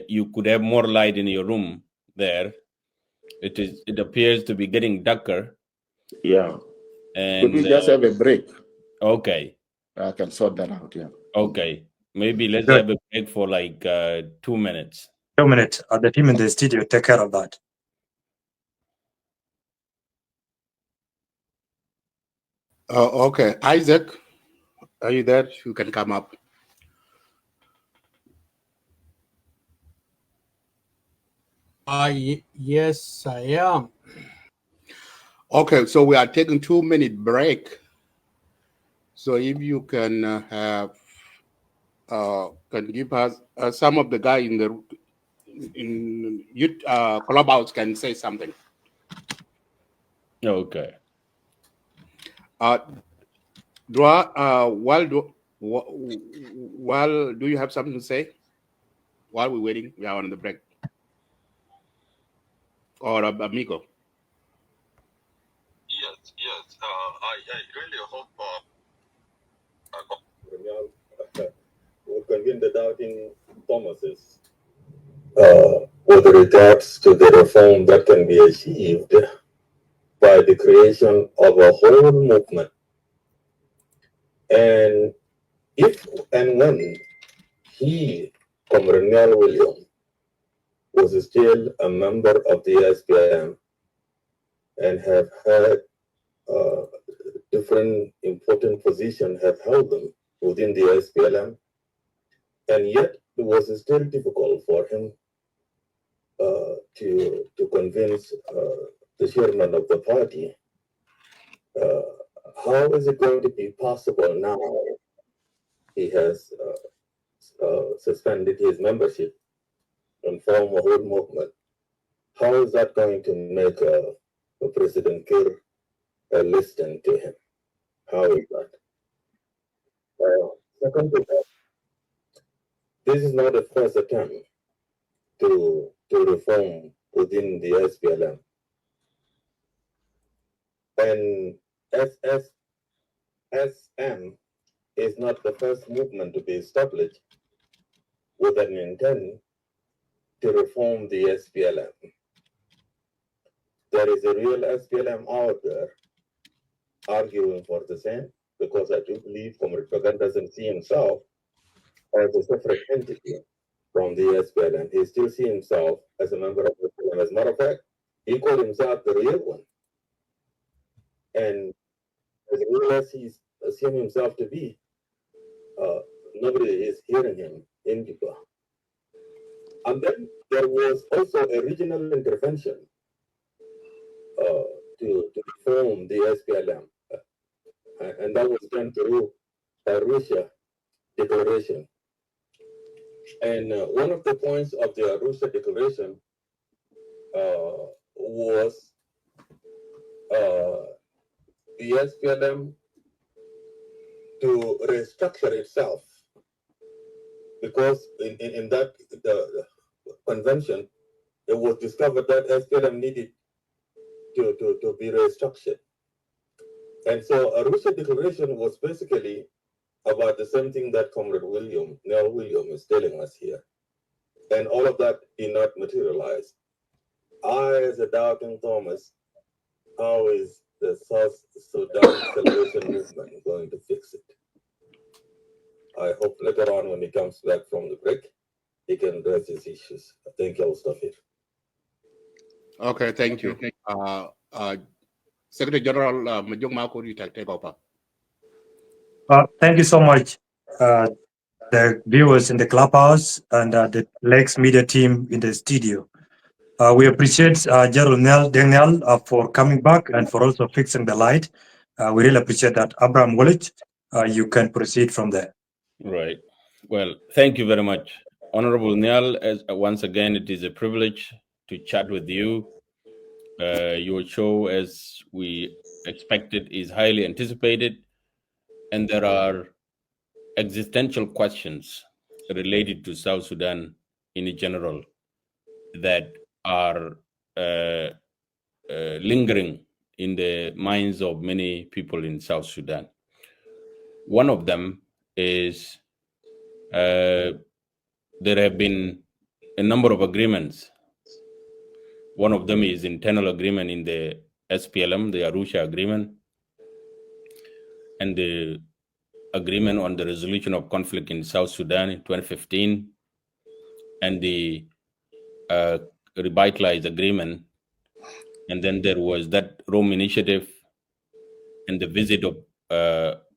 S3: you could have more light in your room there. It appears to be getting darker.
S1: Yeah.
S3: And
S1: could we just have a break?
S3: Okay.
S1: I can sort that out, yeah.
S3: Okay. Maybe let's have a break for like 2 minutes.
S2: 2 minutes. The team in the studio take care of that.
S4: Okay. Isaac, are you there? You can come up.
S5: Yes, I am.
S4: Okay, so we are taking 2-minute break. So if you can can give us some of the guy in the clubhouse can say something.
S3: Okay.
S4: While do you have something to say? While we're waiting, we are on the break. Or Amigo.
S6: Yes. I really hope will convince the doubting Thomases with regards to the reform that can be achieved by the creation of a whole movement. And if and when he, Comrade Nhial William, was still a member of the SPLM and have had different important positions, have held them within the SPLM, and yet it was still difficult for him to convince the chairman of the party. How is it going to be possible now? He has suspended his membership and formed a whole movement. How is that going to make President Kiir listen to him? How is that? Second to that, this is not the first attempt to reform within the SPLM. And SM is not the first movement to be established with an intent to reform the SPLM. There is a real SPLM out there arguing for the same, because I do believe Comrade Pagan doesn't see himself as a separate entity from the SPLM. He still sees himself as a member of the SPLM. As a matter of fact, he called himself the real one. And as real as he's seen himself to be, nobody is hearing him in Juba. And then there was also a regional intervention to reform the SPLM. And that was done through a Arusha Declaration. And one of the points of the Arusha Declaration was the SPLM to restructure itself, because in that the convention, it was discovered that SPLM needed to be restructured. And so Arusha Declaration was basically about the same thing that Comrade Nhial William is telling us here. And all of that did not materialize. I, as a doubting Thomas, how is the South Sudan Salvation Movement going to fix it? I hope later on when he comes back from the break, he can address these issues. I think I'll stop here.
S4: Okay, thank you. Secretary General Majong Mako, you take over.
S2: Thank you so much, the viewers in the clubhouse and the Lex Media team in the studio. We appreciate General Deng for coming back and for also fixing the light. We really appreciate that. Abraham Wolich, you can proceed from there.
S3: Right. Well, thank you very much, Honorable Nhial. As once again, it is a privilege to chat with you. Your show, as we expected, is highly anticipated, and there are existential questions related to South Sudan in general that are lingering in the minds of many people in South Sudan. One of them is there have been a number of agreements. One of them is internal agreement in the SPLM, the Arusha agreement, and the agreement on the resolution of conflict in South Sudan in 2015, and the revitalized agreement. And then there was that Rome Initiative and the visit of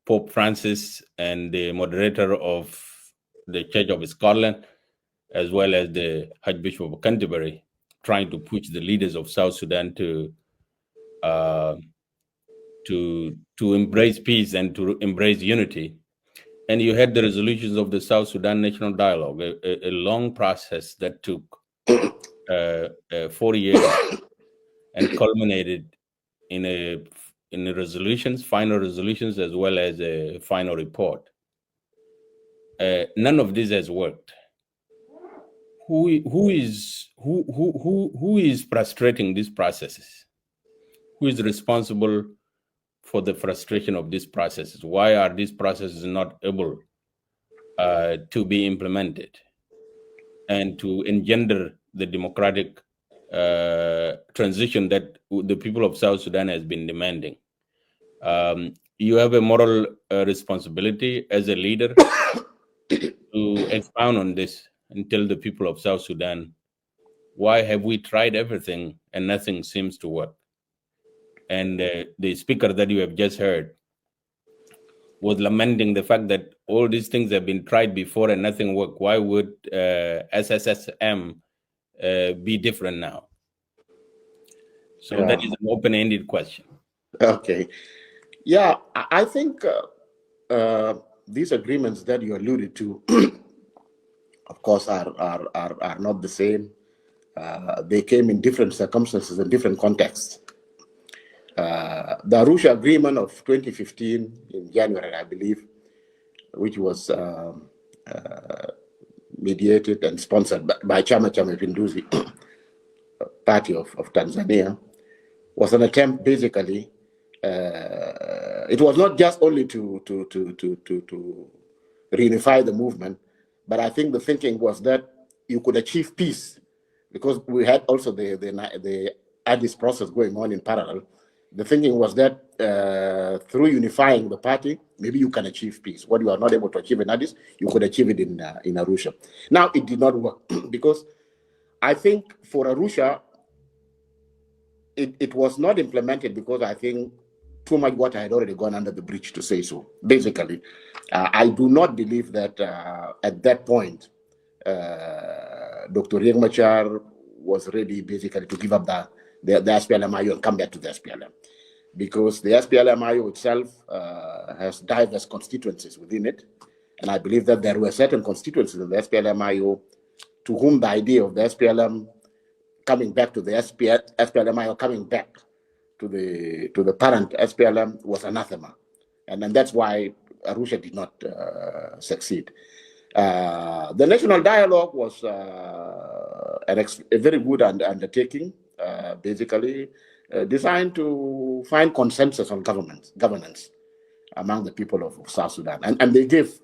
S3: Pope Francis and the moderator of the Church of Scotland, as well as the Archbishop of Canterbury, trying to push the leaders of South Sudan to embrace peace and to embrace unity. And you had the resolutions of the South Sudan National Dialogue, a long process that took 4 years and culminated in the resolutions, final resolutions, as well as a final report. None of this has worked. Who is frustrating these processes? Who is responsible for the frustration of these processes? Why are these processes not able to be implemented and to engender the democratic transition that the people of South Sudan has been demanding? You have a moral responsibility as a leader to expound on this and tell the people of South Sudan, why have we tried everything and nothing seems to work? And the speaker that you have just heard was lamenting the fact that all these things have been tried before and nothing worked. Why would SSSM be different now? So that is an open-ended question.
S1: Okay. Yeah, I think these agreements that you alluded to, of course, are not the same. They came in different circumstances and different contexts. The Arusha Agreement of 2015 in January, I believe, which was mediated and sponsored by Chama Pinduzi Party of Tanzania, was an attempt, basically. It was not just only to reunify the movement, but I think the thinking was that you could achieve peace, because we had also the Addis process going on in parallel. The thinking was that through unifying the party, maybe you can achieve peace. What you are not able to achieve in Addis, you could achieve it in Arusha. Now, it did not work because I think for Arusha, it was not implemented because I think too much water had already gone under the bridge, to say so. Basically, I do not believe that at that point, Dr. Riek Machar was ready basically to give up the SPLM-IO and come back to the SPLM, because the SPLM-IO itself has diverse constituencies within it. And I believe that there were certain constituencies in the SPLM-IO to whom the idea of the SPLM coming back to the SPLM-IO coming back to the parent SPLM was anathema. And that's why Arusha did not succeed. The national dialogue was a very good undertaking, basically designed to find consensus on governance among the people of South Sudan. And they gave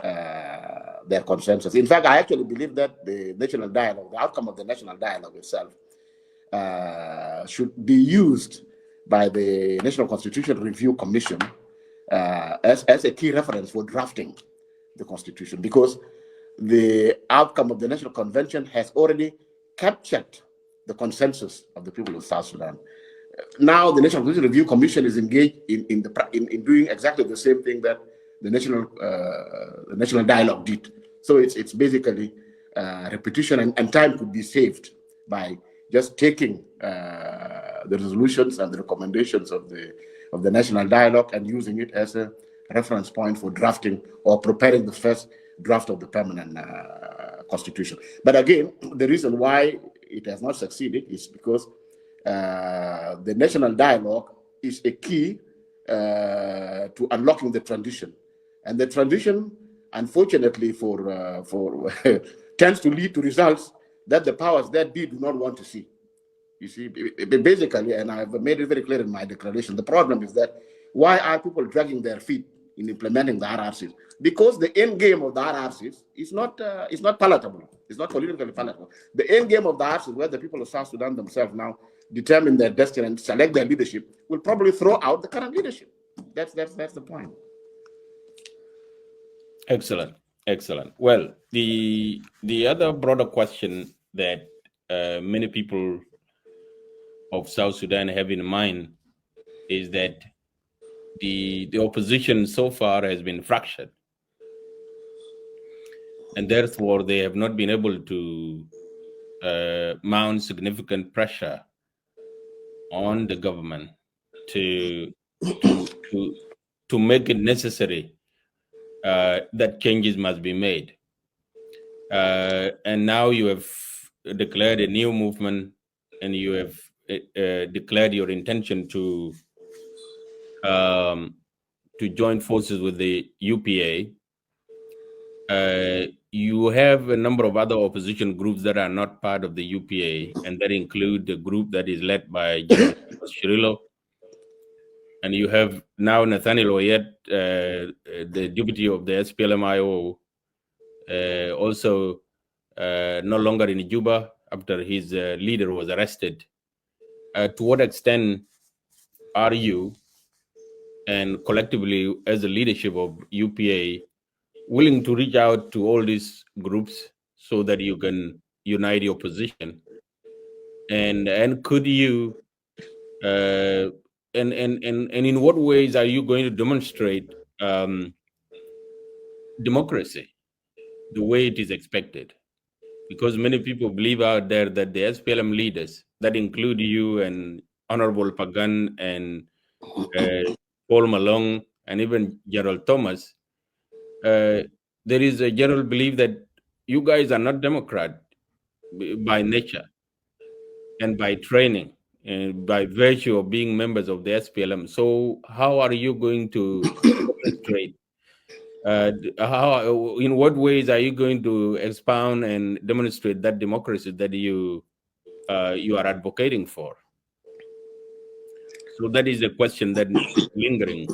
S1: their consensus. In fact, I actually believe that the national dialogue, the outcome of the national dialogue itself, should be used by the National Constitution Review Commission as a key reference for drafting the Constitution, because the outcome of the National Convention has already captured the consensus of the people of South Sudan. Now the National Constitution Review Commission is engaged in doing exactly the same thing that the national dialogue did. So it's basically repetition, and time could be saved by just taking the resolutions and the recommendations of the national dialogue and using it as reference point for drafting or preparing the first draft of the permanent constitution. But again, the reason why it has not succeeded is because the national dialogue is a key to unlocking the transition. And the transition, unfortunately, for tends to lead to results that the powers that be do not want to see. You see, basically, and I've made it very clear in my declaration, the problem is that why are people dragging their feet in implementing the RRCs? Because the end game of the RRCs is not palatable. It's not politically palatable. The end game of the RRCs, where the people of South Sudan themselves now determine their destiny and select their leadership, will probably throw out the current leadership. That's the point.
S3: Excellent. Well, the other broader question that many people of South Sudan have in mind is that the opposition so far has been fractured, and therefore they have not been able to mount significant pressure on the government to make it necessary that changes must be made. And now you have declared a new movement, and you have declared your intention to join forces with the UPA. You have a number of other opposition groups that are not part of the UPA, and that include the group that is led by General Shirilo. And you have now Nathaniel Oyet, the deputy of the SPLM-IO, also no longer in Juba after his leader was arrested. To what extent are you and collectively as the leadership of UPA willing to reach out to all these groups so that you can unite your position? And could you and in what ways are you going to demonstrate democracy the way it is expected? Because many people believe out there that the SPLM leaders, that include you and Honorable Pagan and Paul Malong and even Gerald Thomas, there is a general belief that you guys are not Democrat by nature and by training and by virtue of being members of the SPLM. So how are you going to demonstrate? In what ways are you going to expound and demonstrate that democracy that you are advocating for? So that is a question that is lingering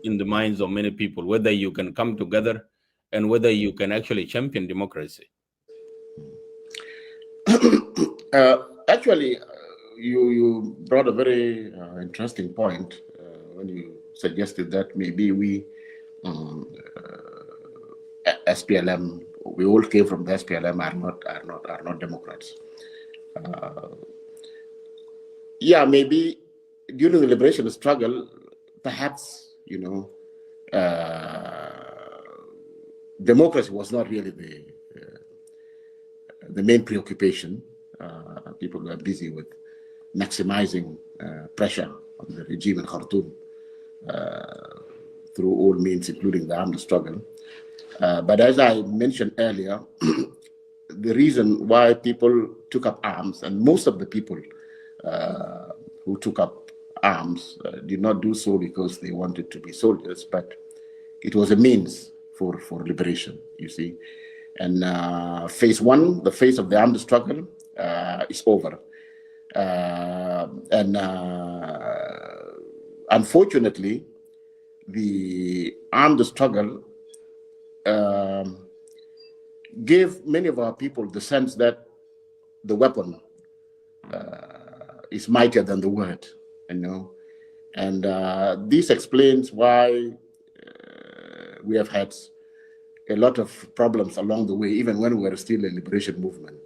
S3: in the minds of many people, whether you can come together and whether you can actually champion democracy.
S1: Actually, you brought a very interesting point when you suggested that maybe we SPLM, we all came from the SPLM, are not Democrats. Yeah, maybe during the liberation struggle, perhaps democracy was not really the main preoccupation. People were busy with maximizing pressure on the regime in Khartoum through all means, including the armed struggle. But as I mentioned earlier, the reason why people took up arms, and most of the people who took up arms did not do so because they wanted to be soldiers, but it was a means for liberation, you see. And phase one, the phase of the armed struggle, is over. And unfortunately, the armed struggle gave many of our people the sense that the weapon is mightier than the word, and this explains why we have had a lot of problems along the way, even when we were still a liberation movement.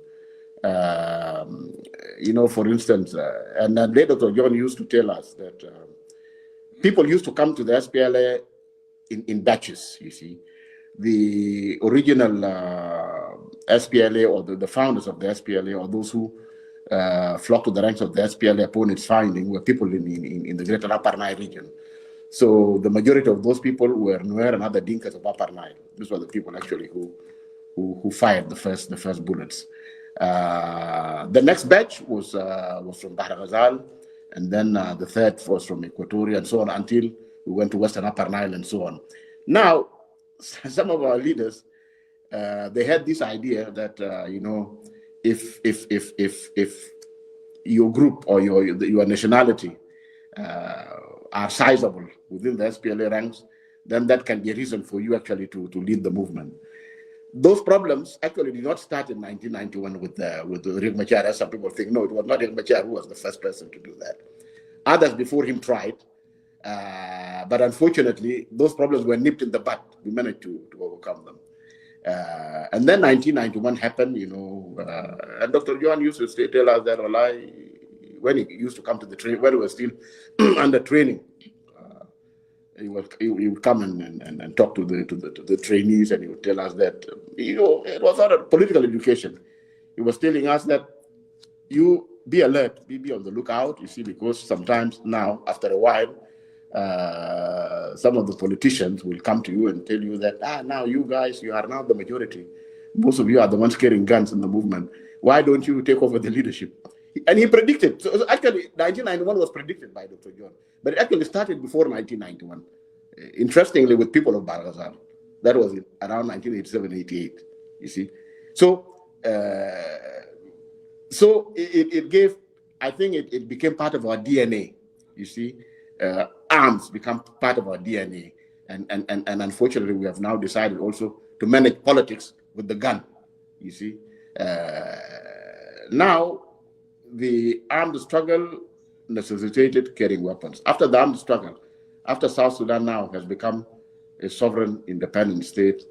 S1: For instance, and later Dr. John used to tell us that people used to come to the SPLA in batches, you see. The original SPLA or the founders of the SPLA, or those who flocked to the ranks of the SPLA upon its founding, were people in the greater Upper Nile region. So the majority of those people were Nuer and other Dinkas of Upper Nile. These were the people actually who fired the first bullets. The next batch was from Bahr Ghazal, and then the third was from Equatoria, and so on, until we went to Western Upper Nile and so on. Now, some of our leaders, they had this idea that if your group or your nationality are sizable within the SPLA ranks, then that can be a reason for you actually to lead the movement. Those problems actually did not start in 1991 with Riek Machar, as some people think. No, it was not Riek Machar who was the first person to do that. Others before him tried, but unfortunately, those problems were nipped in the bud. We managed to overcome them. And then 1991 happened, and Dr. John used to tell us that when he used to come to the training, when we were still under training, he would come and talk to the trainees, and he would tell us that it was not a political education. He was telling us that you be alert, be on the lookout. You see, because sometimes now, after a while, some of the politicians will come to you and tell you that now you guys, you are now the majority. Most of you are the ones carrying guns in the movement. Why don't you take over the leadership? And he predicted. So actually, 1991 was predicted by Dr. John, but it actually started before 1991. Interestingly, with people of Bahr Ghazal, that was around 1987-88. You see, so it gave. I think it became part of our DNA. You see, arms become part of our DNA, and unfortunately, we have now decided also to manage politics with the gun. You see, now. The armed struggle necessitated carrying weapons. After the armed struggle, after South Sudan now has become a sovereign, independent state,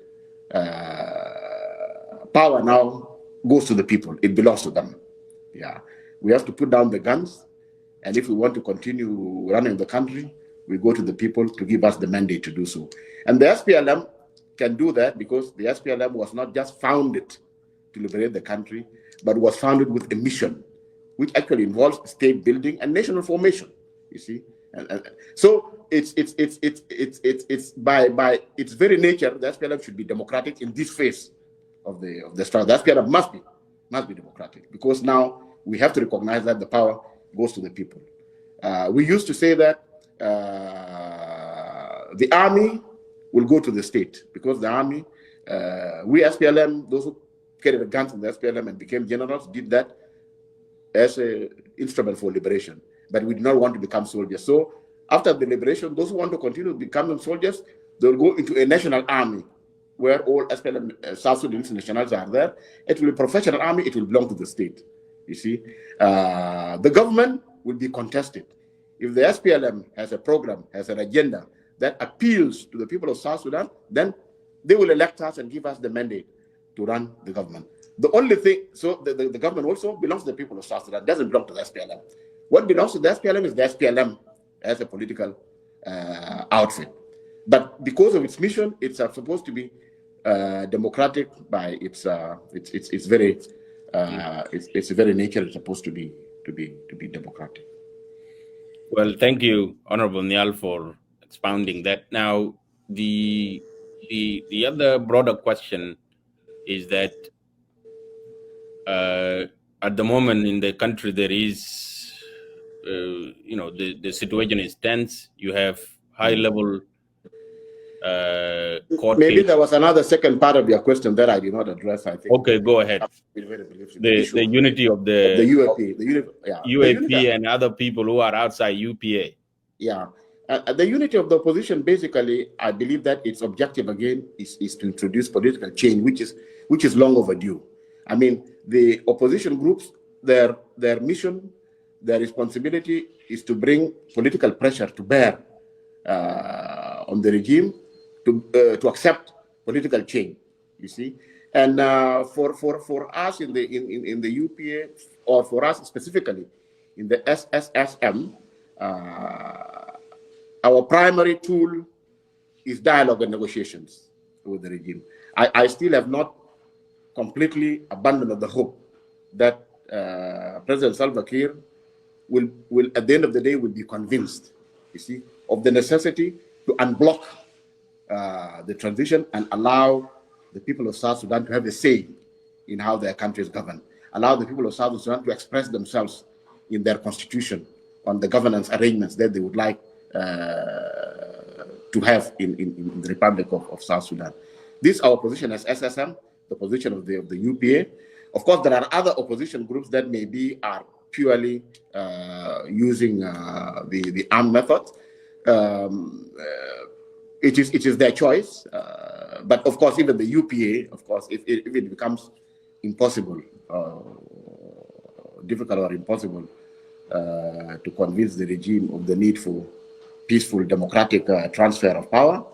S1: power now goes to the people. It belongs to them. Yeah, we have to put down the guns, and if we want to continue running the country, we go to the people to give us the mandate to do so. And the SPLM can do that because the SPLM was not just founded to liberate the country, but was founded with a mission, which actually involves state building and national formation. You see, and so it's by its very nature, the SPLM should be democratic in this phase of the struggle. The SPLM must be democratic because now we have to recognize that the power goes to the people. We used to say that the army will go to the state because the army, we SPLM, those who carried the guns in the SPLM and became generals, did that as an instrument for liberation, but we did not want to become soldiers. So after the liberation, those who want to continue becoming soldiers, they'll go into a national army where all SPLM, South Sudanese nationals are there. It will be a professional army, it will belong to the state. You see, the government will be contested. If the SPLM has a program, has an agenda that appeals to the people of South Sudan, then they will elect us and give us the mandate to run the government. The only thing, so the government also belongs to the people of South Sudan, doesn't belong to the SPLM. What belongs to the SPLM is the SPLM as a political outfit. But because of its mission, it's supposed to be democratic by its very nature. It's supposed to be democratic.
S3: Well, thank you, Honorable Nhial, for expounding that. Now, the other broader question is that at the moment in the country there is, the situation is tense. You have high-level court
S1: Maybe
S3: case.
S1: there was another second part of your question that I did not address, I think.
S3: Okay, go ahead. The unity of the UAP and other people who are outside UPA.
S1: Yeah. The unity of the opposition, basically, I believe that its objective again is to introduce political change, which is long overdue. I mean, the opposition groups, their mission, their responsibility is to bring political pressure to bear on the regime to accept political change. You see, and for us in the UPA, or for us specifically in the SSSM. Our primary tool is dialogue and negotiations with the regime. I still have not completely abandoned the hope that President Salva Kiir will at the end of the day will be convinced, you see, of the necessity to unblock the transition and allow the people of South Sudan to have a say in how their country is governed. Allow the people of South Sudan to express themselves in their constitution on the governance arrangements that they would like to have in the Republic of South Sudan. This is our position as SSM, the position of the UPA. Of course, there are other opposition groups that maybe are purely using the armed method. It is their choice, but of course, even the UPA, of course, if it becomes impossible, difficult or impossible to convince the regime of the need for peaceful democratic transfer of power,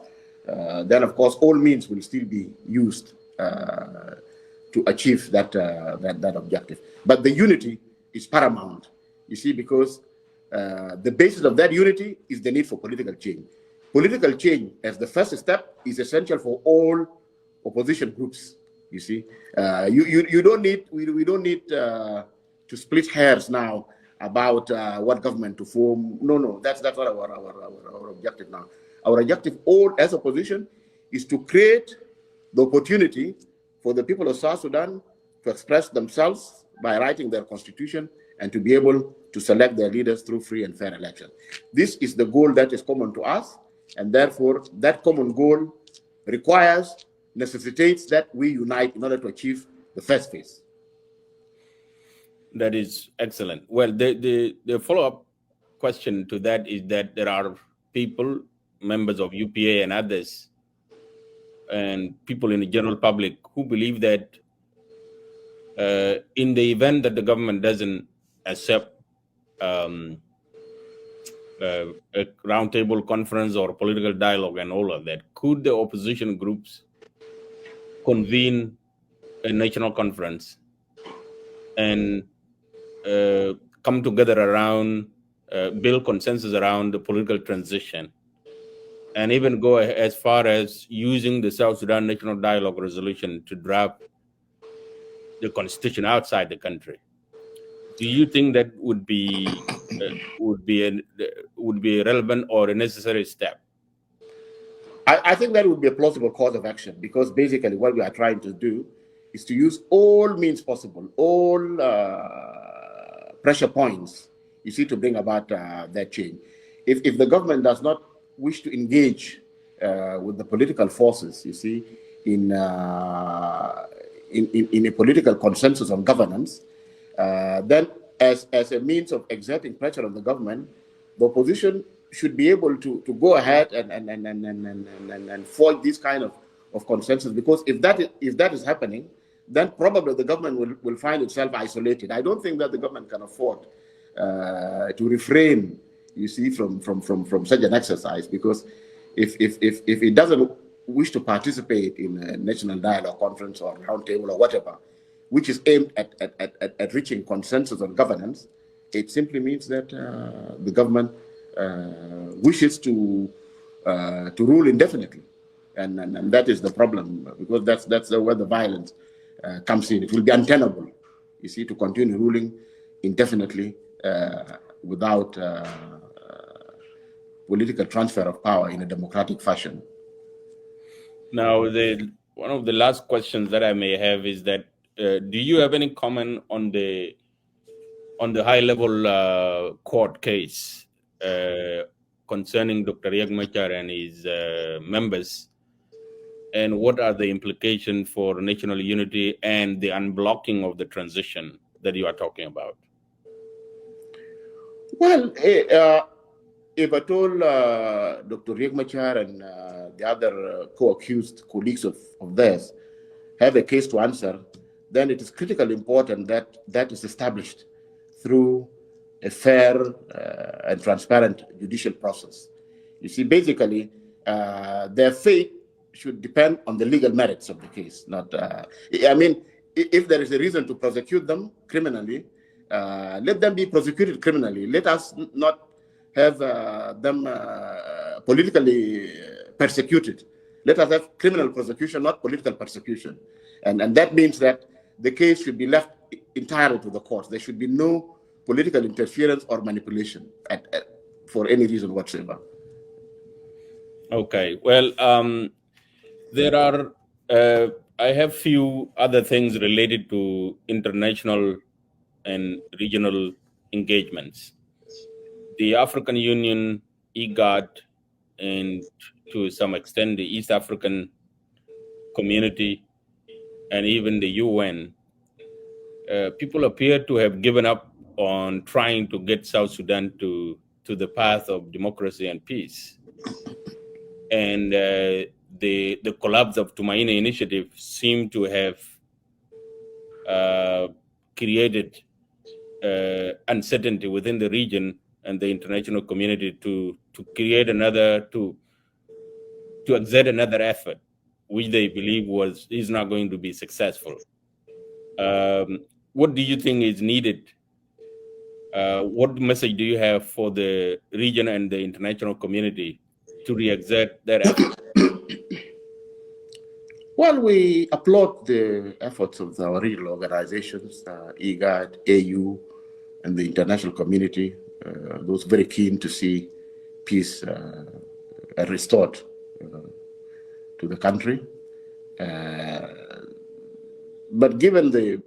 S1: then of course all means will still be used to achieve that objective. But the unity is paramount, you see, because the basis of that unity is the need for political change. Political change as the first step is essential for all opposition groups. You see, you don't need we don't need to split hairs now about what government to form. No, that's not our objective now. Our objective, all as opposition, is to create the opportunity for the people of South Sudan to express themselves by writing their constitution and to be able to select their leaders through free and fair election. This is the goal that is common to us, and therefore that common goal necessitates that we unite in order to achieve the first phase.
S3: That is excellent. Well, the follow-up question to that is that there are people, members of UPA and others, and people in the general public who believe that in the event that the government doesn't accept a roundtable conference or political dialogue and all of that, could the opposition groups convene a national conference and come together around, build consensus around the political transition, and even go as far as using the South Sudan National Dialogue resolution to draft the constitution outside the country? Do you think that would be a relevant or a necessary step?
S1: I think that would be a plausible course of action, because basically what we are trying to do is to use all means possible, all pressure points, you see, to bring about that change. If the government does not wish to engage with the political forces, you see, in a political consensus on governance, then as a means of exerting pressure on the government, the opposition should be able to go ahead and forge this kind of consensus, because if that is happening, then probably the government will find itself isolated. I don't think that the government can afford to refrain, you see, from such an exercise, because if it doesn't wish to participate in a national dialogue conference or roundtable or whatever, which is aimed at reaching consensus on governance, it simply means that the government wishes to rule indefinitely, and that is the problem, because that's where the violence comes in. It will be untenable, you see, to continue ruling indefinitely without political transfer of power in a democratic fashion.
S3: Now, one of the last questions that I may have is that do you have any comment on the high-level court case concerning Dr. Riek Machar and his members, and what are the implications for national unity and the unblocking of the transition that you are talking about?
S1: Well, if at all Dr. Riek Machar and the other co-accused colleagues of theirs have a case to answer, then it is critically important that that is established through a fair and transparent judicial process. You see, basically, their fate should depend on the legal merits of the case. Not, I mean, if there is a reason to prosecute them criminally, let them be prosecuted criminally. Let us not have them politically persecuted. Let us have criminal prosecution, not political persecution. And that means that the case should be left entirely to the courts. There should be no political interference or manipulation for any reason whatsoever.
S3: Okay. Well, there are. I have few other things related to international and regional engagements. The African Union, IGAD, and to some extent the East African Community, and even the UN. People appear to have given up on trying to get South Sudan to the path of democracy and peace. And the collapse of Tumaini initiative seemed to have created uncertainty within the region and the international community to create another to exert another effort, which they believe is not going to be successful. What do you think is needed? What message do you have for the region and the international community to re-exert that effort?
S1: Well, we applaud the efforts of our regional organizations, IGAD, AU, and the international community. Those very keen to see peace restored to the country. But given the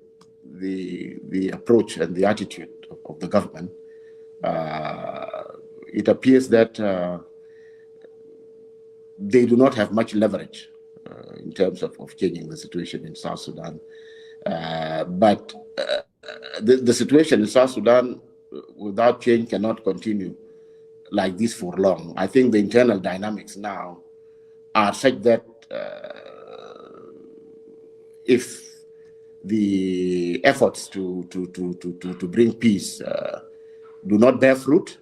S1: approach and the attitude of the government, it appears that they do not have much leverage in terms of changing the situation in South Sudan. But the situation in South Sudan without change cannot continue like this for long. I think the internal dynamics now are such that if the efforts to bring peace do not bear fruit,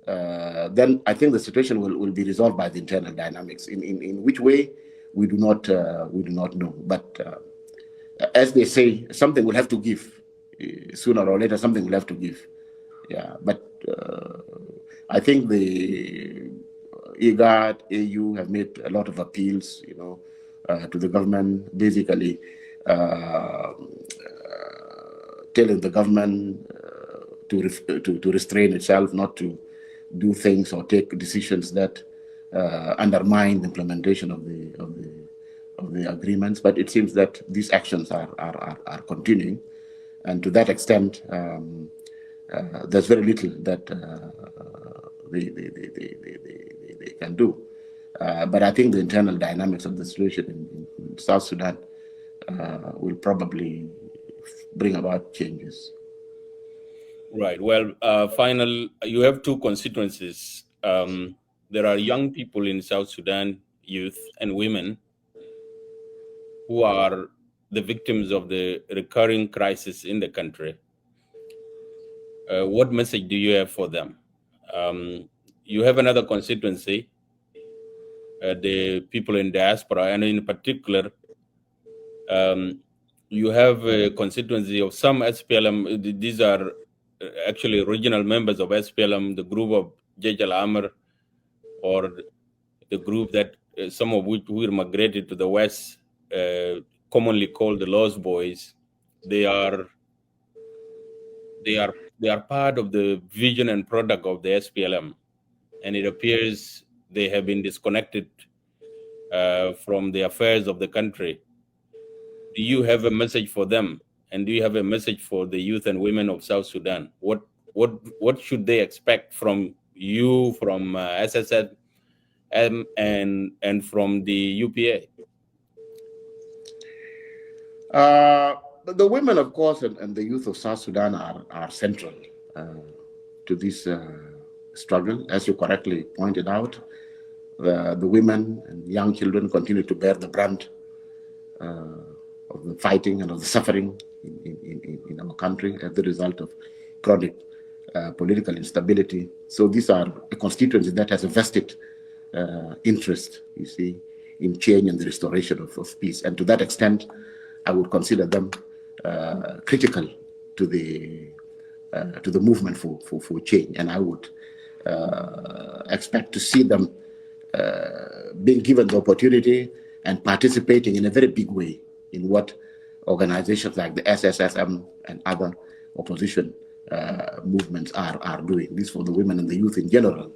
S1: then I think the situation will be resolved by the internal dynamics. In which way, we do not know. But as they say, something will have to give. Sooner or later, something will have to give. Yeah, but I think the IGAD, AU have made a lot of appeals, to the government, basically telling the government to restrain itself, not to do things or take decisions that undermine the implementation of the agreements. But it seems that these actions are continuing, and to that extent, there's very little that they can do. But I think the internal dynamics of the situation in South Sudan will probably bring about changes.
S3: Right. Well, you have two constituencies. There are young people in South Sudan, youth and women, who are the victims of the recurring crisis in the country. What message do you have for them? You have another constituency, the people in diaspora, and in particular, you have a constituency of some SPLM. These are actually original members of SPLM, the group of Jejal Amr, or the group that some of which were migrated to the West, commonly called the Lost Boys. They are part of the vision and product of the SPLM, and it appears they have been disconnected from the affairs of the country. Do you have a message for them, and do you have a message for the youth and women of South Sudan? What should they expect from you, from SSM, and from the UPA?
S1: The women, of course, and the youth of South Sudan are central to this struggle. As you correctly pointed out, the women and young children continue to bear the brunt of the fighting and of the suffering in our country as the result of chronic political instability. So these are a constituency that has a vested interest, you see, in change and the restoration of peace. And to that extent, I would consider them critical to the movement for change. And I would expect to see them being given the opportunity and participating in a very big way in what organizations like the SSM and other opposition movements are doing. This for the women and the youth in general.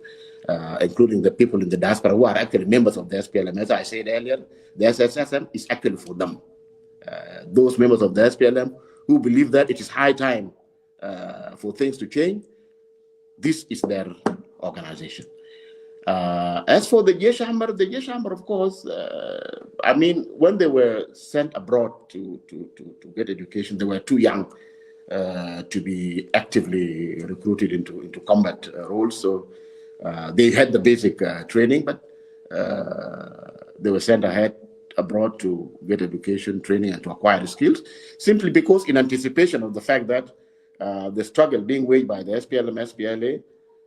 S1: including the people in the diaspora who are actually members of the SPLM. As I said earlier, the SSSM is actually for them. Those members of the SPLM who believe that it is high time for things to change, this is their organization. As for the Jeshamar, of course, I mean, when they were sent abroad to get education, they were too young to be actively recruited into combat roles. So they had the basic training, but they were sent ahead abroad to get education, training, and to acquire the skills, simply because in anticipation of the fact that the struggle being waged by the SPLM, SPLA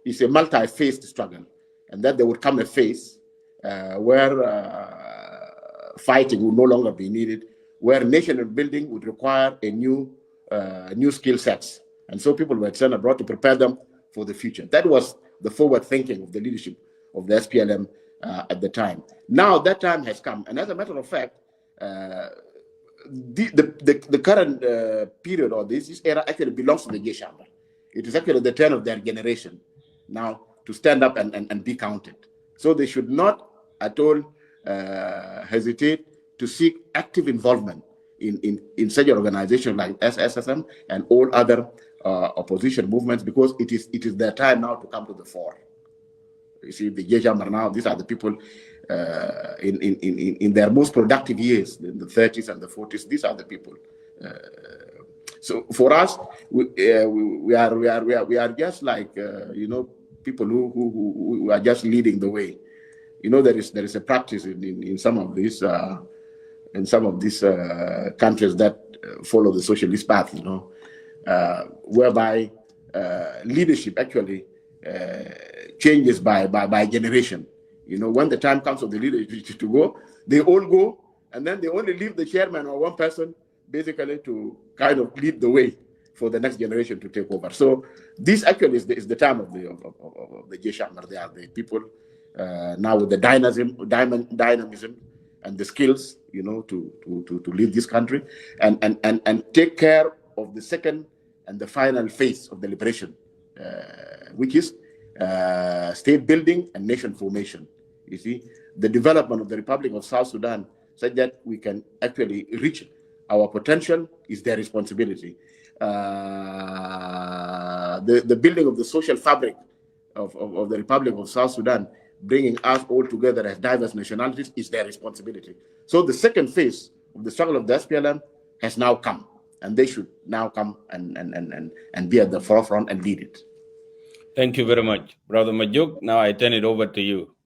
S1: is a multi-phased struggle, and that there would come a phase where fighting would no longer be needed, where national building would require a new skill sets. And so people were sent abroad to prepare them for the future. That was the forward thinking of the leadership of the SPLM at the time. Now that time has come, and as a matter of fact, the current period or this era actually belongs to the Jeshamar. It is actually the turn of their generation now to stand up and be counted. So they should not at all hesitate to seek active involvement in such an organization like SSSM and all other opposition movements, because it is their time now to come to the fore. You see, the Jeshamar now, these are the people in their most productive years, in the 30s and the 40s. These are the people. So for us, we are just like people who are just leading the way. There is a practice in some of these countries that follow the socialist path, whereby leadership actually changes by generation. When the time comes for the leadership to go, they all go, and then they only leave the chairman or one person basically to kind of lead the way for the next generation to take over. So this actually is the time of the Jeshamar. They are the people now with the dynamism and the skills, to lead this country and take care of the second and the final phase of the liberation, which is state building and nation formation. You see, the development of the Republic of South Sudan, such that we can actually reach our potential, is their responsibility. The building of the social fabric of the Republic of South Sudan, bringing us all together as diverse nationalities, is their responsibility. So the second phase of the struggle of the SPLM has now come, and they should now come and be at the forefront and lead it.
S3: Thank you very much, Brother Majuk. Now I turn it over to you.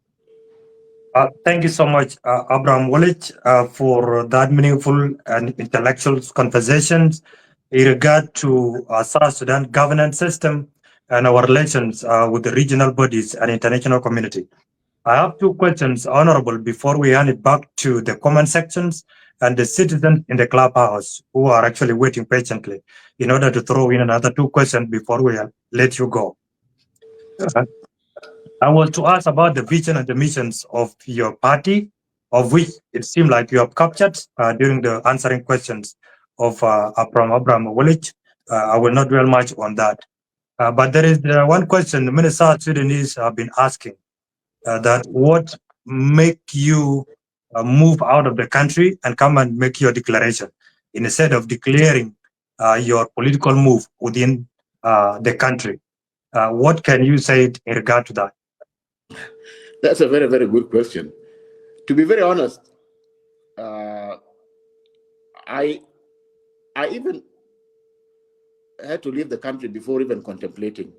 S2: Thank you so much, Abraham Wallich, for that meaningful and intellectual conversations in regard to South Sudan governance system and our relations with the regional bodies and international community. I have two questions, Honorable, before we hand it back to the comment sections and the citizens in the clubhouse who are actually waiting patiently in order to throw in another two questions before we let you go. I was to ask about the vision and the missions of your party, of which it seemed like you have captured during the answering questions of Abraham Wallich. I will not dwell much on that. But there is one question many South Sudanese have been asking, that what make you move out of the country and come and make your declaration instead of declaring your political move within the country? What can you say in regard to that?
S1: That's a very, very good question. To be very honest, I even had to leave the country before even contemplating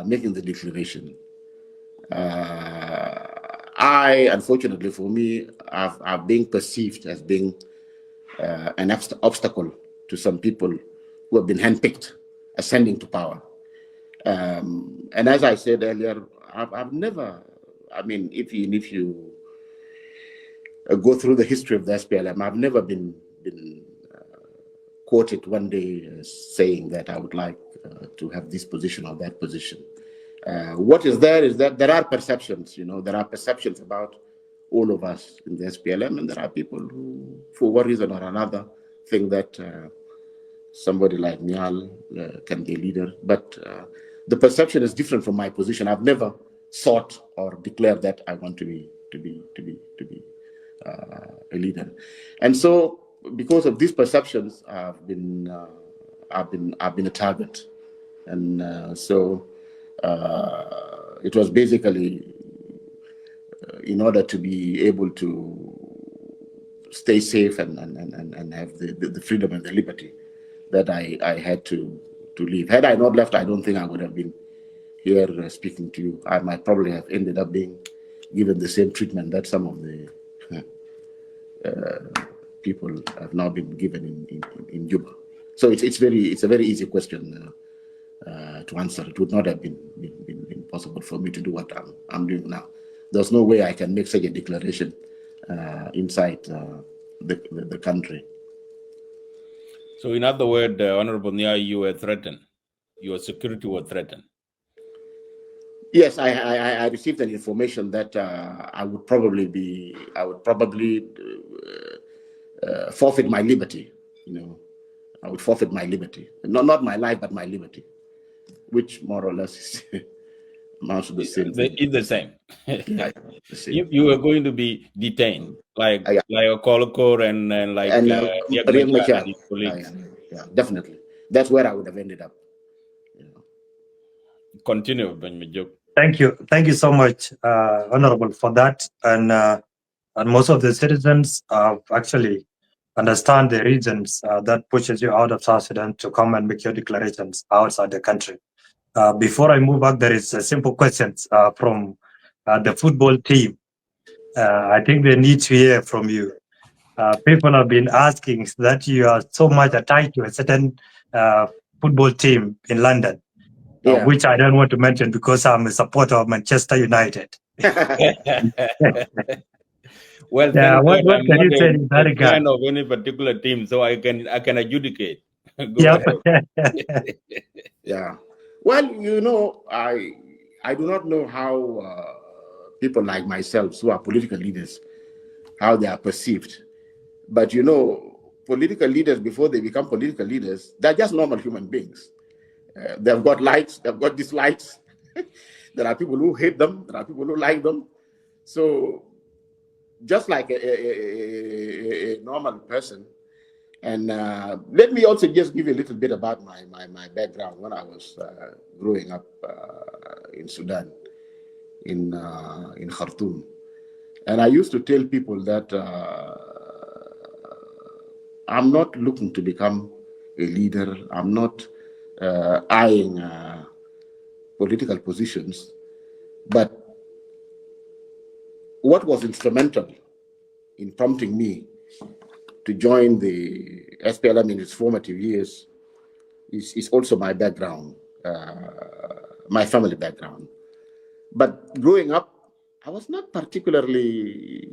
S1: making the declaration. Unfortunately for me, I've been perceived as being an obstacle to some people who have been handpicked ascending to power. And as I said earlier, I've never, if you go through the history of the SPLM, I've never been quoted one day saying that I would like to have this position or that position. What is that there are perceptions, there are perceptions about all of us in the SPLM, and there are people who, for one reason or another, think that somebody like Nhial can be a leader. But the perception is different from my position. I've never sought or declared that I want to be a leader. And so, because of these perceptions, I've been a target, and so it was basically in order to be able to stay safe and have the freedom and the liberty that I had to leave. Had I not left, I don't think I would have been here speaking to you. I might probably have ended up being given the same treatment that some of the people have now been given in Juba. So it's a very easy question to answer. It would not have been possible for me to do what I'm doing now. There's no way I can make such a declaration inside the country.
S3: So, in other words, Honorable Nhial, you were threatened. Your security was threatened.
S1: Yes, I received an information that I would probably forfeit my liberty. I would forfeit my liberty, not my life, but my liberty, which more or less is amounts to the same thing.
S3: It's the same.
S1: Yeah, the same.
S3: You were going to be detained, like a Kolokor and
S1: Riek Machar.
S3: and his colleagues.
S1: Yeah, definitely. That's where I would have ended up.
S3: Continue, Benjamin.
S2: Thank you so much, Honorable, for that. And most of the citizens actually understand the reasons that pushes you out of South Sudan to come and make your declarations outside the country. Before I move back, there is a simple questions from the football team. I think they need to hear from you. People have been asking that you are so much attached to a certain football team in London.
S1: Yeah.
S2: Which I don't want to mention because I'm a supporter of Manchester United.
S3: Well,
S2: Yeah, what
S3: I'm
S2: can you
S3: not
S2: say in that
S3: a
S2: regard?
S3: fan of any particular team, so I can adjudicate. Go
S2: Yeah.
S3: ahead.
S1: Yeah. Well, I do not know how people like myself, who are political leaders, how they are perceived. But political leaders, before they become political leaders, they're just normal human beings. They've got likes, they've got dislikes. There are people who hate them, there are people who like them. So, just like a normal person. And let me also just give you a little bit about my background when I was growing up in Sudan, in Khartoum. And I used to tell people that I'm not looking to become a leader. I'm not eyeing political positions. But what was instrumental in prompting me to join the SPLM in its formative years is also my background, my family background. But growing up, I was not particularly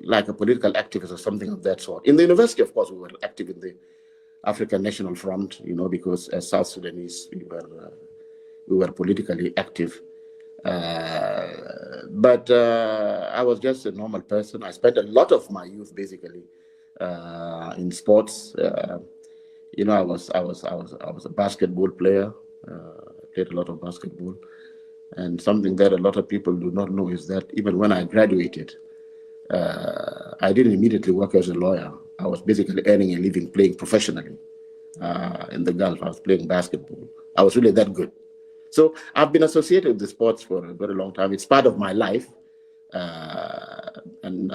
S1: like a political activist or something of that sort. In the university, of course, we were active in the African National Front, because as South Sudanese, we were politically active. But I was just a normal person. I spent a lot of my youth basically in sports. I was a basketball player. Played a lot of basketball, and something that a lot of people do not know is that even when I graduated, I didn't immediately work as a lawyer. I was basically earning a living playing professionally in the Gulf. I was playing basketball. I was really that good. So I've been associated with the sports for a very long time. It's part of my life, and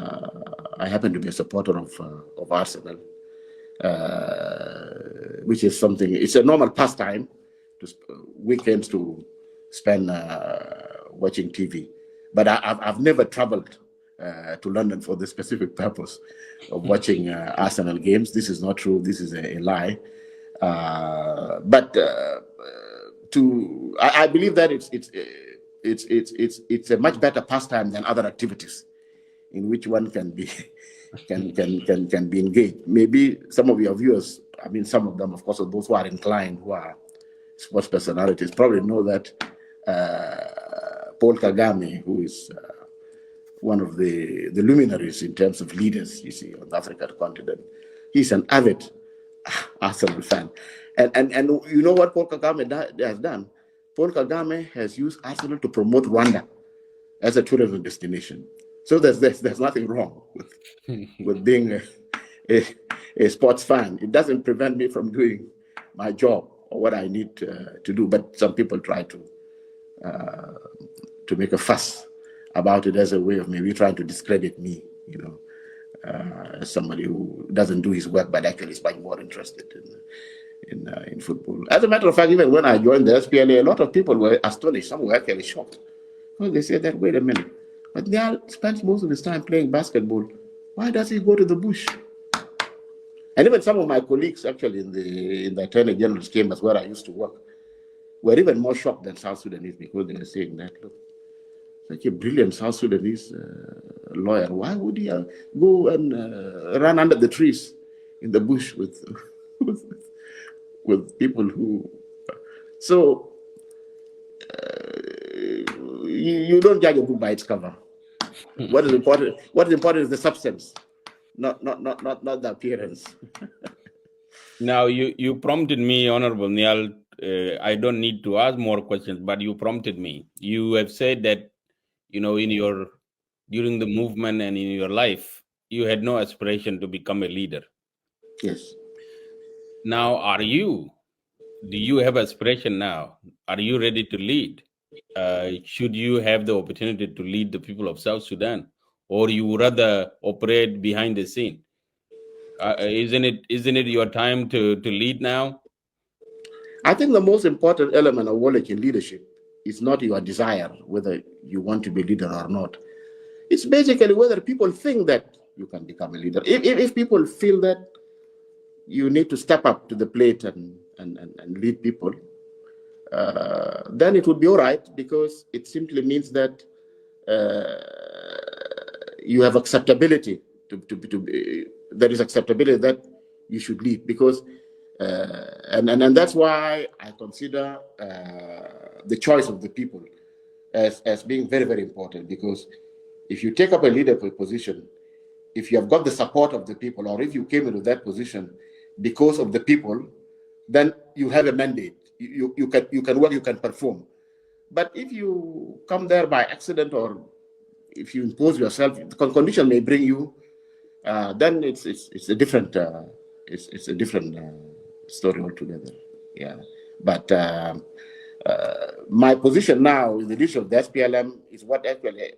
S1: I happen to be a supporter of Arsenal, which is something. It's a normal pastime to weekends to spend watching TV. But I've never traveled to London for the specific purpose of watching Arsenal games. This is not true. This is a lie. I believe that it's a much better pastime than other activities in which one can be engaged. Maybe some of your viewers, some of them, of course, those who are inclined, who are sports personalities, probably know that Paul Kagame, who is one of the luminaries in terms of leaders, you see, on the African continent, he's an avid Arsenal fan. And you know what Paul Kagame has done? Paul Kagame has used Arsenal to promote Rwanda as a tourism destination. So there's nothing wrong with being a sports fan. It doesn't prevent me from doing my job or what I need to do. But some people try to make a fuss about it as a way of maybe trying to discredit me, as somebody who doesn't do his work, but actually is much more interested in football. As a matter of fact, even when I joined the SPLA, a lot of people were astonished. Some were actually shocked. Well, they said that, wait a minute, but Nhial spends most of his time playing basketball. Why does he go to the bush? And even some of my colleagues, actually, in the Attorney General's chambers where I used to work, were even more shocked than South Sudanese, because they were saying that, look, such a brilliant South Sudanese lawyer, why would he go and run under the trees in the bush with people who... So you don't judge a book by its cover. What is important is the substance, not the appearance.
S3: Now, you prompted me, Honorable Nhial. I don't need to ask more questions, but you prompted me. You have said that, during the movement and in your life, you had no aspiration to become a leader.
S1: Yes.
S3: Now, do you have aspiration now? Are you ready to lead? Should you have the opportunity to lead the people of South Sudan, or you rather operate behind the scene? Isn't it your time to lead now?
S1: I think the most important element of Wallach in leadership is not your desire, whether you want to be a leader or not. It's basically whether people think that you can become a leader. If people feel that you need to step up to the plate and lead people, then it would be all right, because it simply means that you have acceptability there is acceptability that you should lead, because and that's why I consider the choice of the people as being very, very important, because if you take up a leadership position, if you have got the support of the people, or if you came into that position because of the people, then you have a mandate. You can work, you can perform. But if you come there by accident, or if you impose yourself, the condition may bring you, then it's a different it's a different story altogether. Yeah, but my position now in the leadership of the SPLM is what actually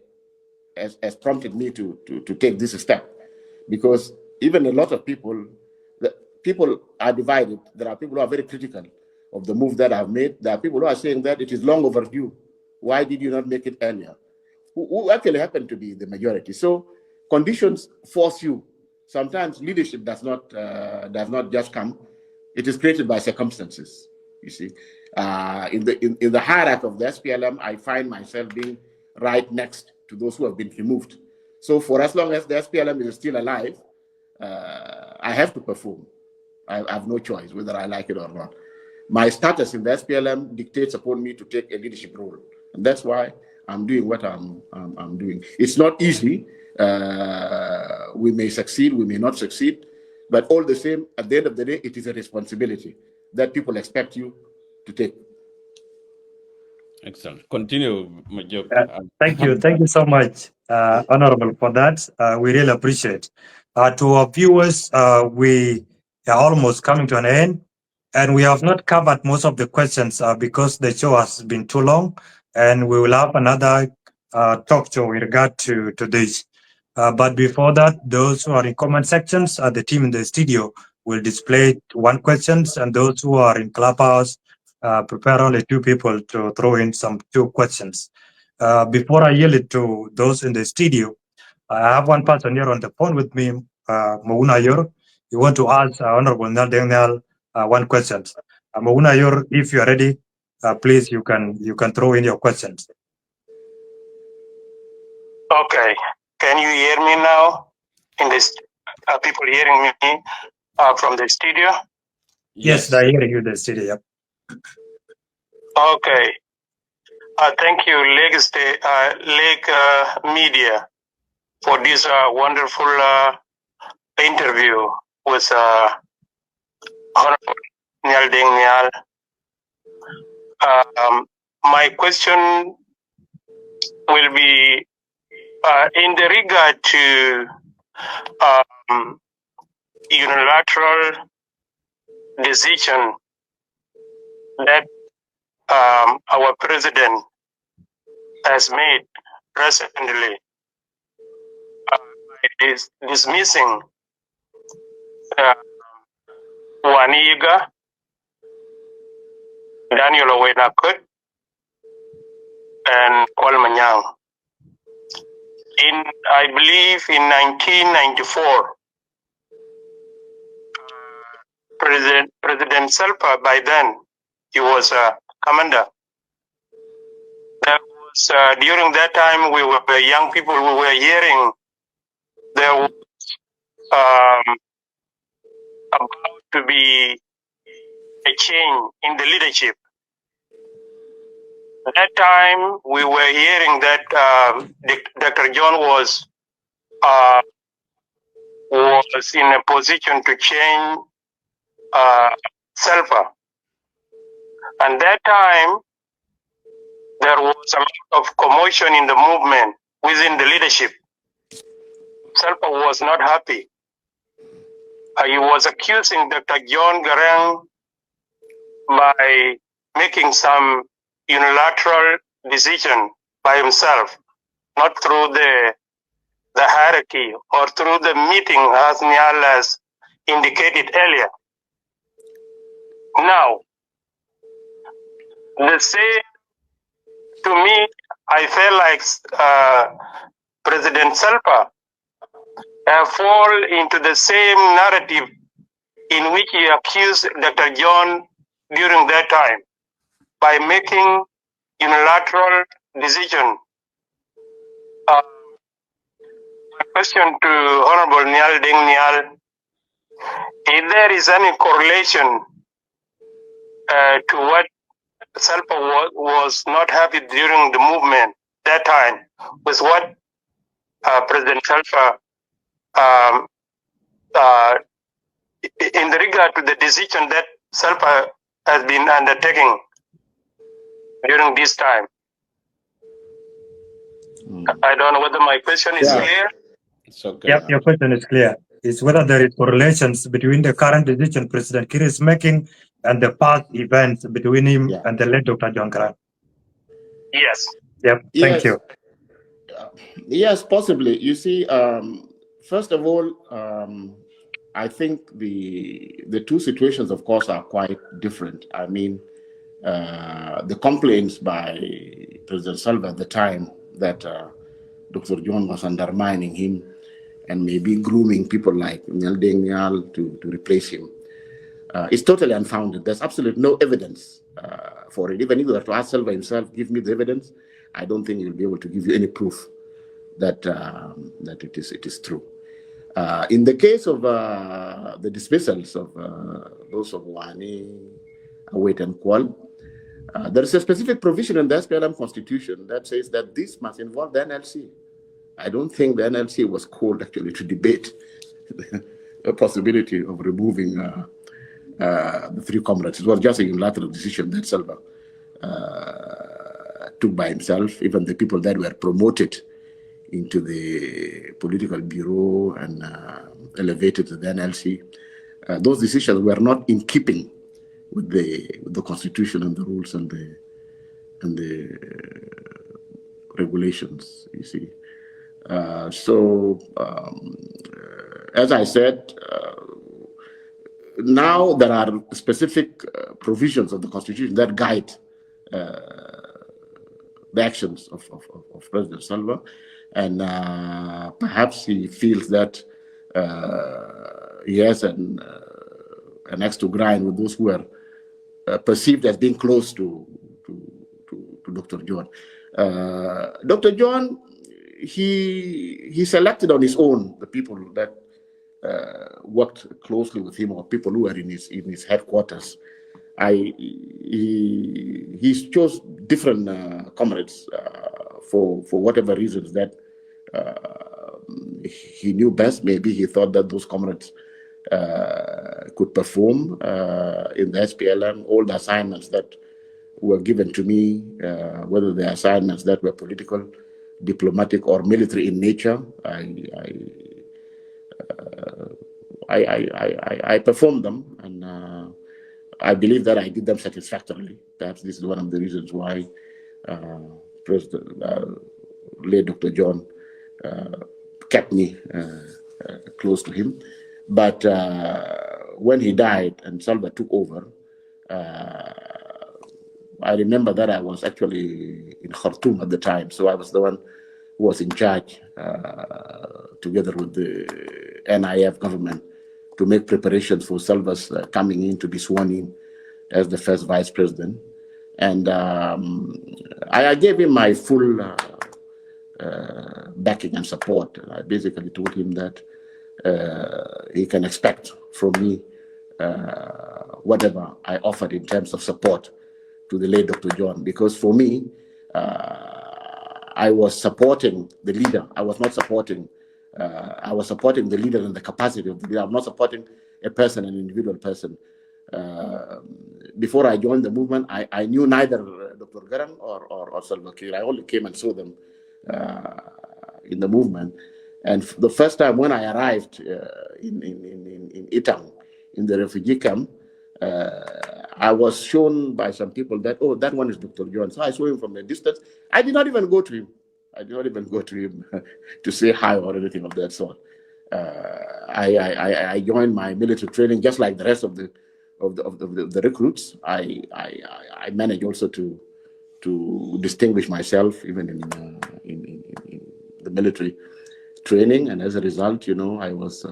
S1: has prompted me to take this step, because even a lot of people are divided. There are people who are very critical of the move that I've made. There are people who are saying that it is long overdue. Why did you not make it earlier? Who actually happen to be the majority. So conditions force you. Sometimes leadership does not just come. It is created by circumstances. You see, in the hierarchy of the SPLM, I find myself being right next to those who have been removed. So for as long as the SPLM is still alive, I have to perform. I have no choice whether I like it or not. My status in the SPLM dictates upon me to take a leadership role, and that's why I'm doing what I'm doing. It's not easy. We may succeed, we may not succeed, but all the same, at the end of the day, it is a responsibility that people expect you to take.
S3: Excellent. Continue, Majok.
S2: Thank you so much, Honorable, for that. We really appreciate. To our viewers, we are almost coming to an end, and we have not covered most of the questions because the show has been too long, and we will have another talk show in regard to this. But before that, those who are in comment sections, the team in the studio will display one questions, and those who are in Clubhouse, prepare only two people to throw in some two questions. Before I yield it to those in the studio, I have one person here on the phone with me, Mauna Yor. You want to ask Honorable Deng one question. Mauna Yor, if you are ready, please you can throw in your questions.
S7: Okay. Can you hear me now? In this, are people hearing me from the studio?
S2: Yes, I hear you in the studio. Yep.
S7: Okay. Thank you, Lake Media, for this wonderful interview with Honorable Deng Nhial. my question will be in the regard to unilateral decision that our president has made recently by dismissing Waniga, Daniel Owenakut, and Kwalmanyang. I believe in 1994, President Salva, by then, he was a commander. There was, during that time, we were young people, we were hearing there was about to be a change in the leadership. At that time, we were hearing that Dr. John was in a position to change Salva. And that time, there was a lot of commotion in the movement within the leadership. Salva was not happy. He was accusing Dr. John Garang by making some unilateral decision by himself, not through the hierarchy or through the meeting as Nhial has indicated earlier. Now, the same, to me, I feel like President Salva fall into the same narrative in which he accused Dr. John during that time by making unilateral decision. My question to Honorable Deng, if there is any correlation to what Salva was not happy during the movement that time with what President Salva in the regard to the decision that Salva has been undertaking during this time. I don't know whether my question is clear.
S3: It's okay.
S2: Yep, your question is clear. It's whether there is correlations between the current decision President Kiir is making and the past events between him and the late Dr. John Garang.
S7: Yes.
S2: Yep, thank you.
S1: Yes, possibly. You see, first of all, I think the two situations, of course, are quite different. I mean, the complaints by President Salva at the time that Dr. John was undermining him and maybe grooming people like Nhial to replace him is totally unfounded. There's absolutely no evidence for it. Even if you were to ask Salva himself, give me the evidence, I don't think he'll be able to give you any proof that that it is true. In the case of the dismissals of those of Wani, Await, and Kwal, there is a specific provision in the SPLM constitution that says that this must involve the NLC. I don't think the NLC was called actually to debate the possibility of removing the three comrades. It was just a unilateral decision that Salva took by himself. Even the people that were promoted into the political bureau and elevated to the NLC, those decisions were not in keeping with the constitution and the rules and the regulations. You see, as I said, now there are specific provisions of the constitution that guide the actions of President Salva, and perhaps he feels that he has an axe to grind with those who are perceived as being close to Dr. John. Dr. John, he selected on his own the people that worked closely with him, or people who were in his headquarters. He chose different comrades for whatever reasons that he knew best. Maybe he thought that those comrades could perform in the SPLM all the assignments that were given to me, whether the assignments that were political, diplomatic, or military in nature, I performed them, and I believe that I did them satisfactorily. Perhaps this is one of the reasons why President late Dr. John kept me close to him. But when he died and Salva took over, I remember that I was actually in Khartoum at the time, so I was the one who was in charge, together with the NIF government, to make preparations for Salva's coming in to be sworn in as the first vice president. And I gave him my full backing and support. I basically told him that he can expect from me whatever I offered in terms of support to the late Dr. John, because for me, I was supporting the leader. I was not supporting, I was supporting the leader in the capacity of the leader. I'm not supporting a person, an individual person. Before I joined the movement, I knew neither Dr. Garang or Salva Kiir. I only came and saw them in the movement. And the first time when I arrived in Itang, in the refugee camp, I was shown by some people that, oh, that one is Dr. John. So I saw him from a distance. I did not even go to him. I did not even go to him to say hi or anything of that sort. I joined my military training just like the rest of the recruits. I managed also to distinguish myself even in the military training, and as a result, I was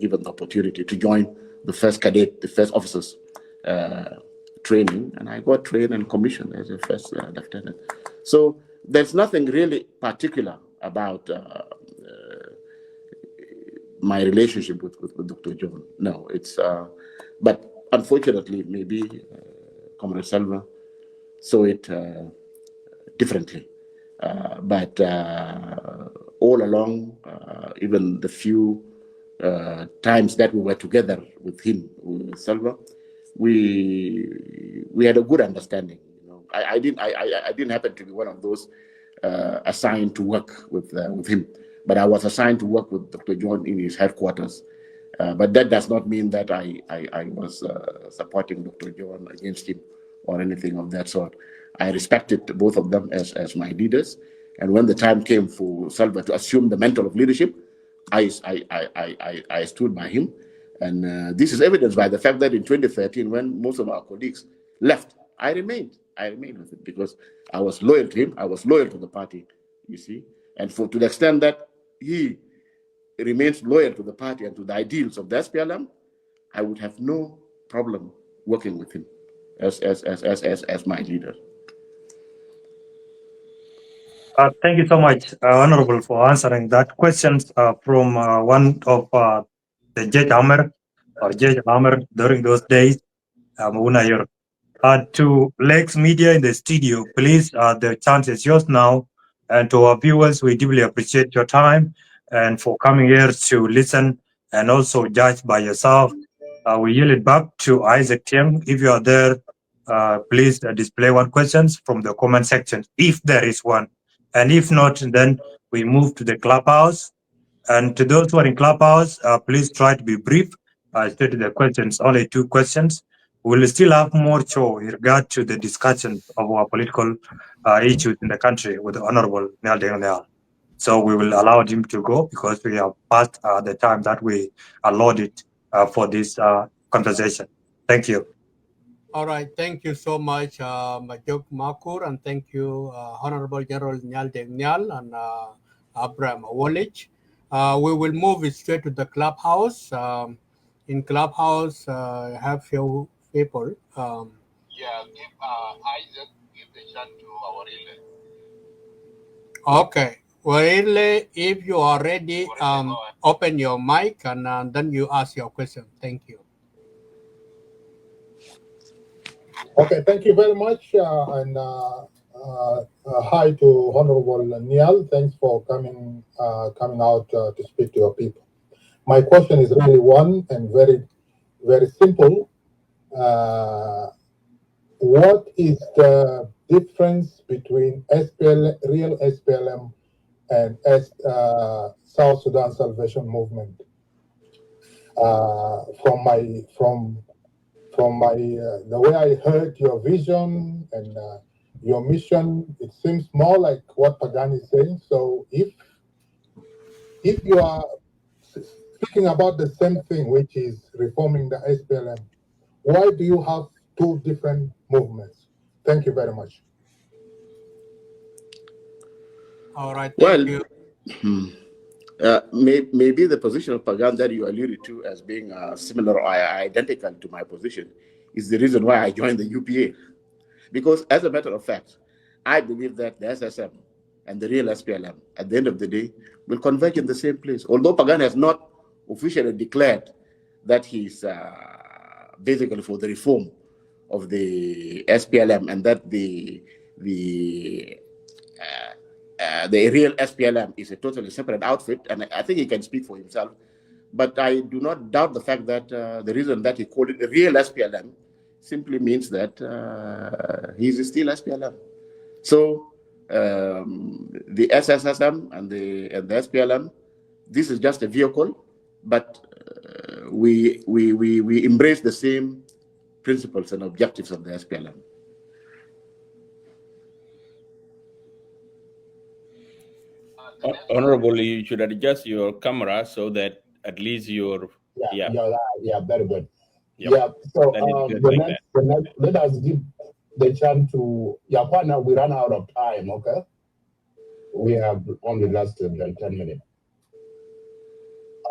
S1: given the opportunity to join the first cadet, the first officers training, and I got trained and commissioned as a first lieutenant. So there's nothing really particular about my relationship with Dr. John. No, it's but unfortunately, maybe Comrade Salva saw it differently. But all along, even the few times that we were together with him, with Salva, we had a good understanding. I didn't happen to be one of those assigned to work with him, but I was assigned to work with Dr. John in his headquarters. But that does not mean that I was supporting Dr. John against him or anything of that sort. I respected both of them as my leaders, and when the time came for Salva to assume the mantle of leadership, I stood by him, and this is evidenced by the fact that in 2013, when most of our colleagues left, I remained with him because I was loyal to him. I was loyal to the party, you see, and to the extent that he remains loyal to the party and to the ideals of the SPLM, I would have no problem working with him as my leader.
S2: Thank you so much, Honorable, for answering that question from one of the Judge Hammer or Judge Hammer during those days, Maunayur. To Lex Media in the studio, please, the chance is yours now. And to our viewers, we deeply appreciate your time and for coming here to listen and also judge by yourself. We yield it back to Isaac Tiang. If you are there, please display one question from the comment section, if there is one. And if not, then we move to the clubhouse. And to those who are in clubhouse, please try to be brief. State the questions, only 2 questions. We'll still have more show in regard to the discussion of our political issues in the country with the Honorable Nhial. So we will allow him to go because we have passed the time that we allotted for this conversation. Thank you.
S5: All right. Thank you so much, Majok Makur, and thank you, Honorable General Nhial and Abraham Wallich. We will move straight to the clubhouse. In clubhouse, have few people.
S8: Give Isaac, give the chance to our relay.
S5: Okay. Well, relay, if you are ready, open your mic and then you ask your question. Thank you.
S9: Okay, thank you very much, and hi to Honorable Nhial. Thanks for coming out to speak to your people. My question is really one and very, very simple. what is the difference between real SPLM and South Sudan Salvation Movement? From the way I heard your vision and your mission, it seems more like what Pagan is saying. So if you are speaking about the same thing, which is reforming the SPLM, why do you have two different movements? Thank you very much.
S5: All right, thank you.
S1: Maybe the position of Pagan that you alluded to as being similar or identical to my position is the reason why I joined the UPA. Because as a matter of fact, I believe that the SSM and the real SPLM, at the end of the day, will converge in the same place. Although Pagan has not officially declared that he's basically for the reform of the SPLM and that the real SPLM is a totally separate outfit, and I think he can speak for himself. But I do not doubt the fact that the reason that he called it the real SPLM simply means that he's still SPLM. So the SSSM and the SPLM, this is just a vehicle, but we embrace the same principles and objectives of the SPLM.
S3: Honorable, you should adjust your camera so that at least your
S10: very good.
S3: Yep.
S10: Yeah, so let us give the chance to Yapana. We run out of time, okay? We have only less than 10 minutes.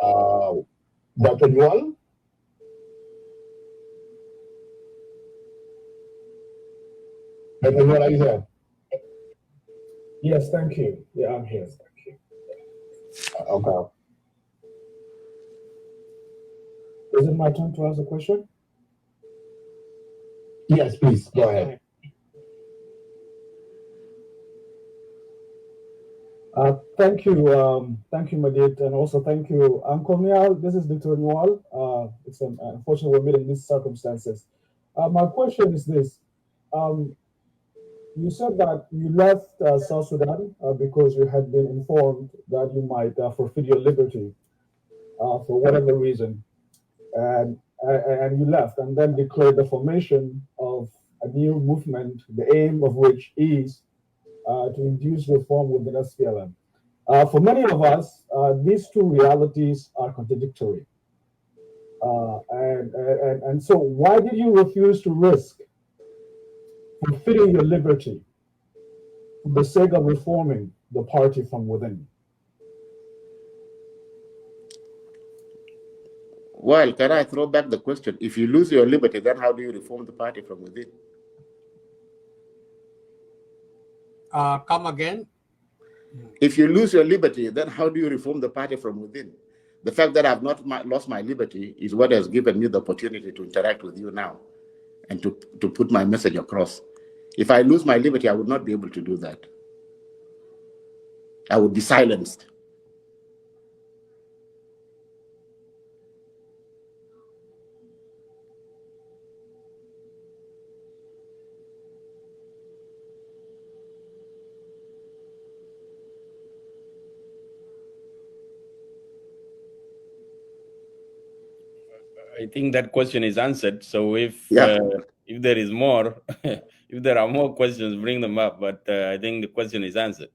S10: Dr. Nhial? Dr. Nhial, are you there?
S11: Yes, thank you. Yeah, I'm here. Thank you.
S10: Okay.
S11: Is it my turn to ask a question?
S10: Yes, please, go ahead.
S11: Thank you, Madid, and also thank you, Uncle Nhial. This is Dr. Nhial. It's unfortunate we're meeting these circumstances. My question is this. You said that you left South Sudan because you had been informed that you might forfeit your liberty for whatever reason. And you left and then declared the formation of a new movement, the aim of which is to induce reform within SPLM. For many of us, these two realities are contradictory. And so why did you refuse to risk forfeiting your liberty for the sake of reforming the party from within?
S1: Well, can I throw back the question? If you lose your liberty, then how do you reform the party from within?
S5: Come again?
S1: If you lose your liberty, then how do you reform the party from within? The fact that I've not lost my liberty is what has given me the opportunity to interact with you now and to put my message across. If I lose my liberty, I would not be able to do that. I would be silenced.
S3: I think that question is answered. So if there is more, if there are more questions, bring them up. But I think the question is answered.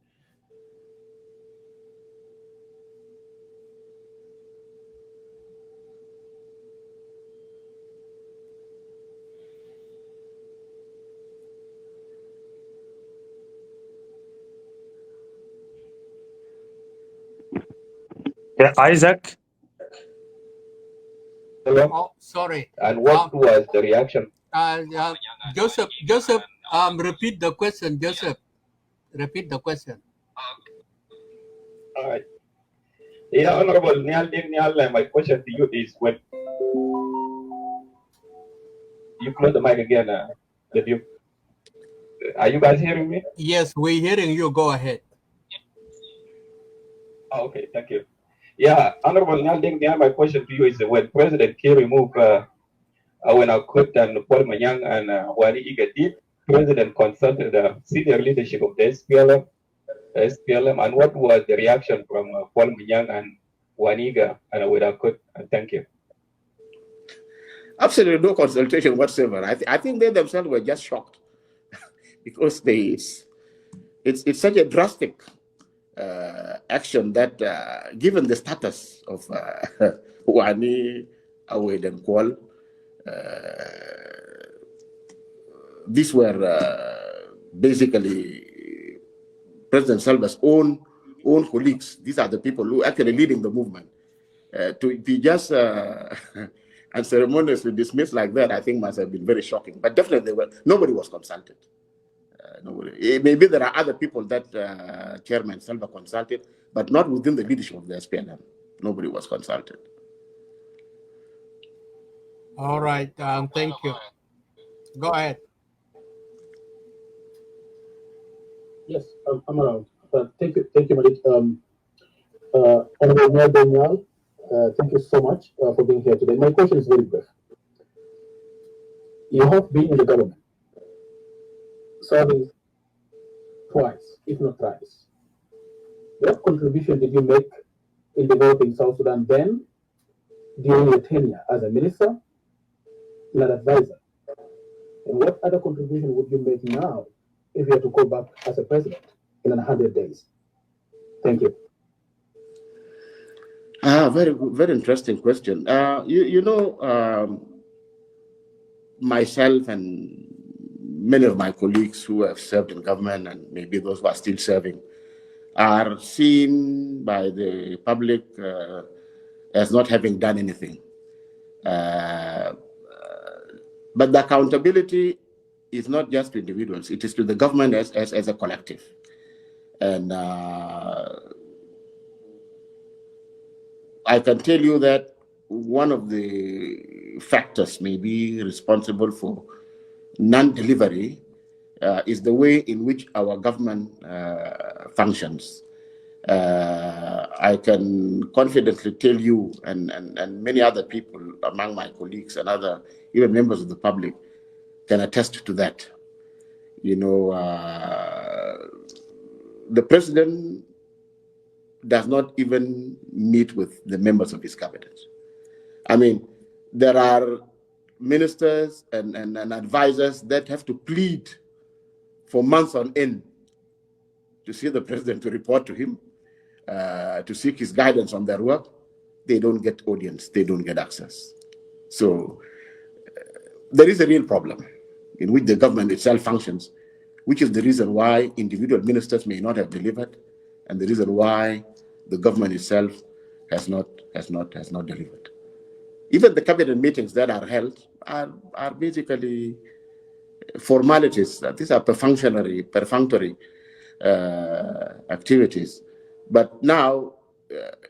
S2: Yeah, Isaac.
S5: Hello? Oh, sorry.
S12: And what was the reaction?
S5: Joseph, repeat the question, Joseph. Repeat the question.
S12: All right. Yeah, Honorable Nhial, my question to you is when you close the mic again, are you guys hearing me?
S5: Yes, we're hearing you. Go ahead.
S12: Oh, okay, thank you. Yeah, Honorable Nhial, my question to you is when President Kiir removed when I could and Paul Manyang and Wani Igadit, President consulted the senior leadership of the SPLM, and what was the reaction from Paul Manyang and Waniga and when I could? And thank you.
S1: Absolutely no consultation whatsoever. I think they themselves were just shocked because it's such a drastic action that given the status of Wani, Awed, and Kwal, these were basically President Salva's own colleagues. These are the people who actually leading the movement. To be just unceremoniously dismissed like that, I think must have been very shocking. But definitely, nobody was consulted. Maybe there are other people that Chairman Salva consulted, but not within the leadership of the SPLM. Nobody was consulted.
S5: All right. Thank you. Go ahead.
S11: Yes, I'm around. Thank you, Malik. Honorable Nhial, thank you so much for being here today. My question is very brief. You have been in the government, serving twice, if not thrice. What contribution did you make in developing South Sudan then, during your tenure as a minister and an advisor? And what other contribution would you make now if you had to go back as a president in 100 days? Thank you.
S1: Very good, very interesting question. Myself and many of my colleagues who have served in government and maybe those who are still serving are seen by the public as not having done anything. But the accountability is not just to individuals, it is to the government as a collective. And I can tell you that one of the factors maybe responsible for non-delivery is the way in which our government functions. I can confidently tell you and many other people among my colleagues and other even members of the public can attest to that. The president does not even meet with the members of his cabinet. I mean, there are ministers and advisors that have to plead for months on end to see the president, to report to him, to seek his guidance on their work. They don't get audience, they don't get access. So there is a real problem in which the government itself functions, which is the reason why individual ministers may not have delivered, and the reason why the government itself has not delivered. Even the cabinet meetings that are held are basically formalities. These are perfunctory activities. But now,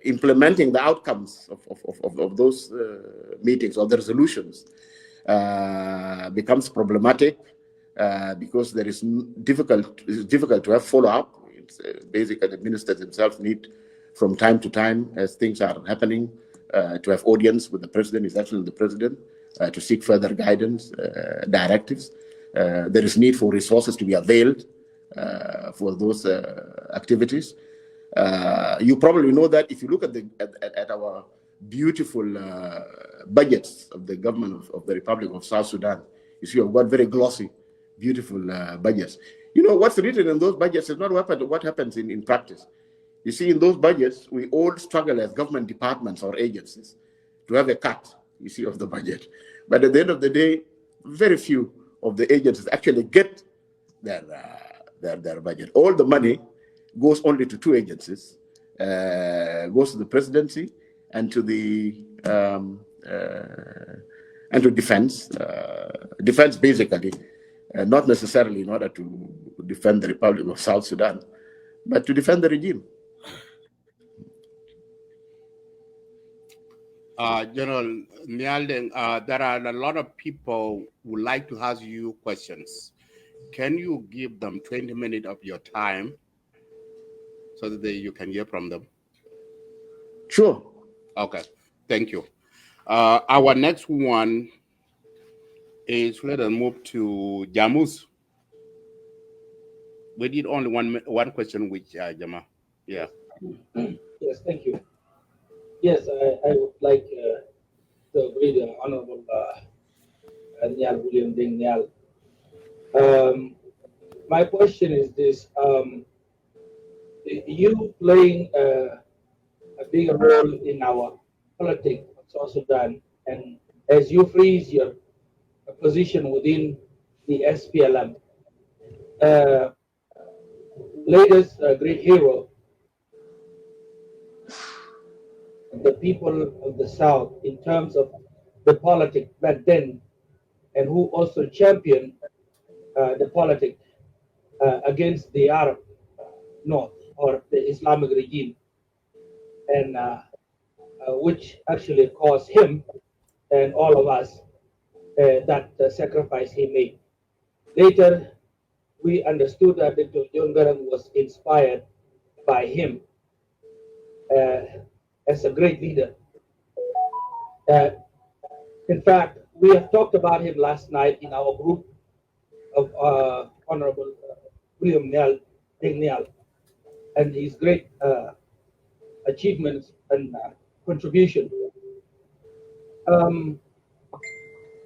S1: implementing the outcomes of those meetings or the resolutions becomes problematic because it's difficult to have follow-up. Basically, the ministers themselves need, from time to time, as things are happening, to have audience with the president, his excellency the president, to seek further guidance, directives. There is need for resources to be availed for those activities. You probably know that if you look at our beautiful budgets of the government of the Republic of South Sudan, you see we've got very glossy, beautiful budgets. What's written in those budgets is not what happens in practice. You see, in those budgets, we all struggle as government departments or agencies to have a cut, you see, of the budget. But at the end of the day, very few of the agencies actually get their budget. All the money goes only to two agencies, goes to the presidency and to the and to defense. Defense basically, not necessarily in order to defend the Republic of South Sudan, but to defend the regime.
S4: General Nhial, there are a lot of people who would like to ask you questions. Can you give them 20 minutes of your time so that you can hear from them?
S1: Sure.
S4: Okay, thank you. Our next one Let us move to Jamus. We did only one question, which Jama. Yeah.
S13: Yes, thank you. Yes, I would like to agree with the Honorable Nhial, William Deng Nhial. My question is this: you playing a big role in our politics of South Sudan, and as you freeze your position within the SPLM, latest great hero, the people of the South in terms of the politics back then, and who also championed the politics against the Arab North or the Islamic regime, and which actually caused him and all of us that sacrifice he made. Later, we understood that Dr. John Garang was inspired by him as a great leader. In fact, we have talked about him last night in our group of Honorable William Deng Nhial, and his great achievements and contribution. John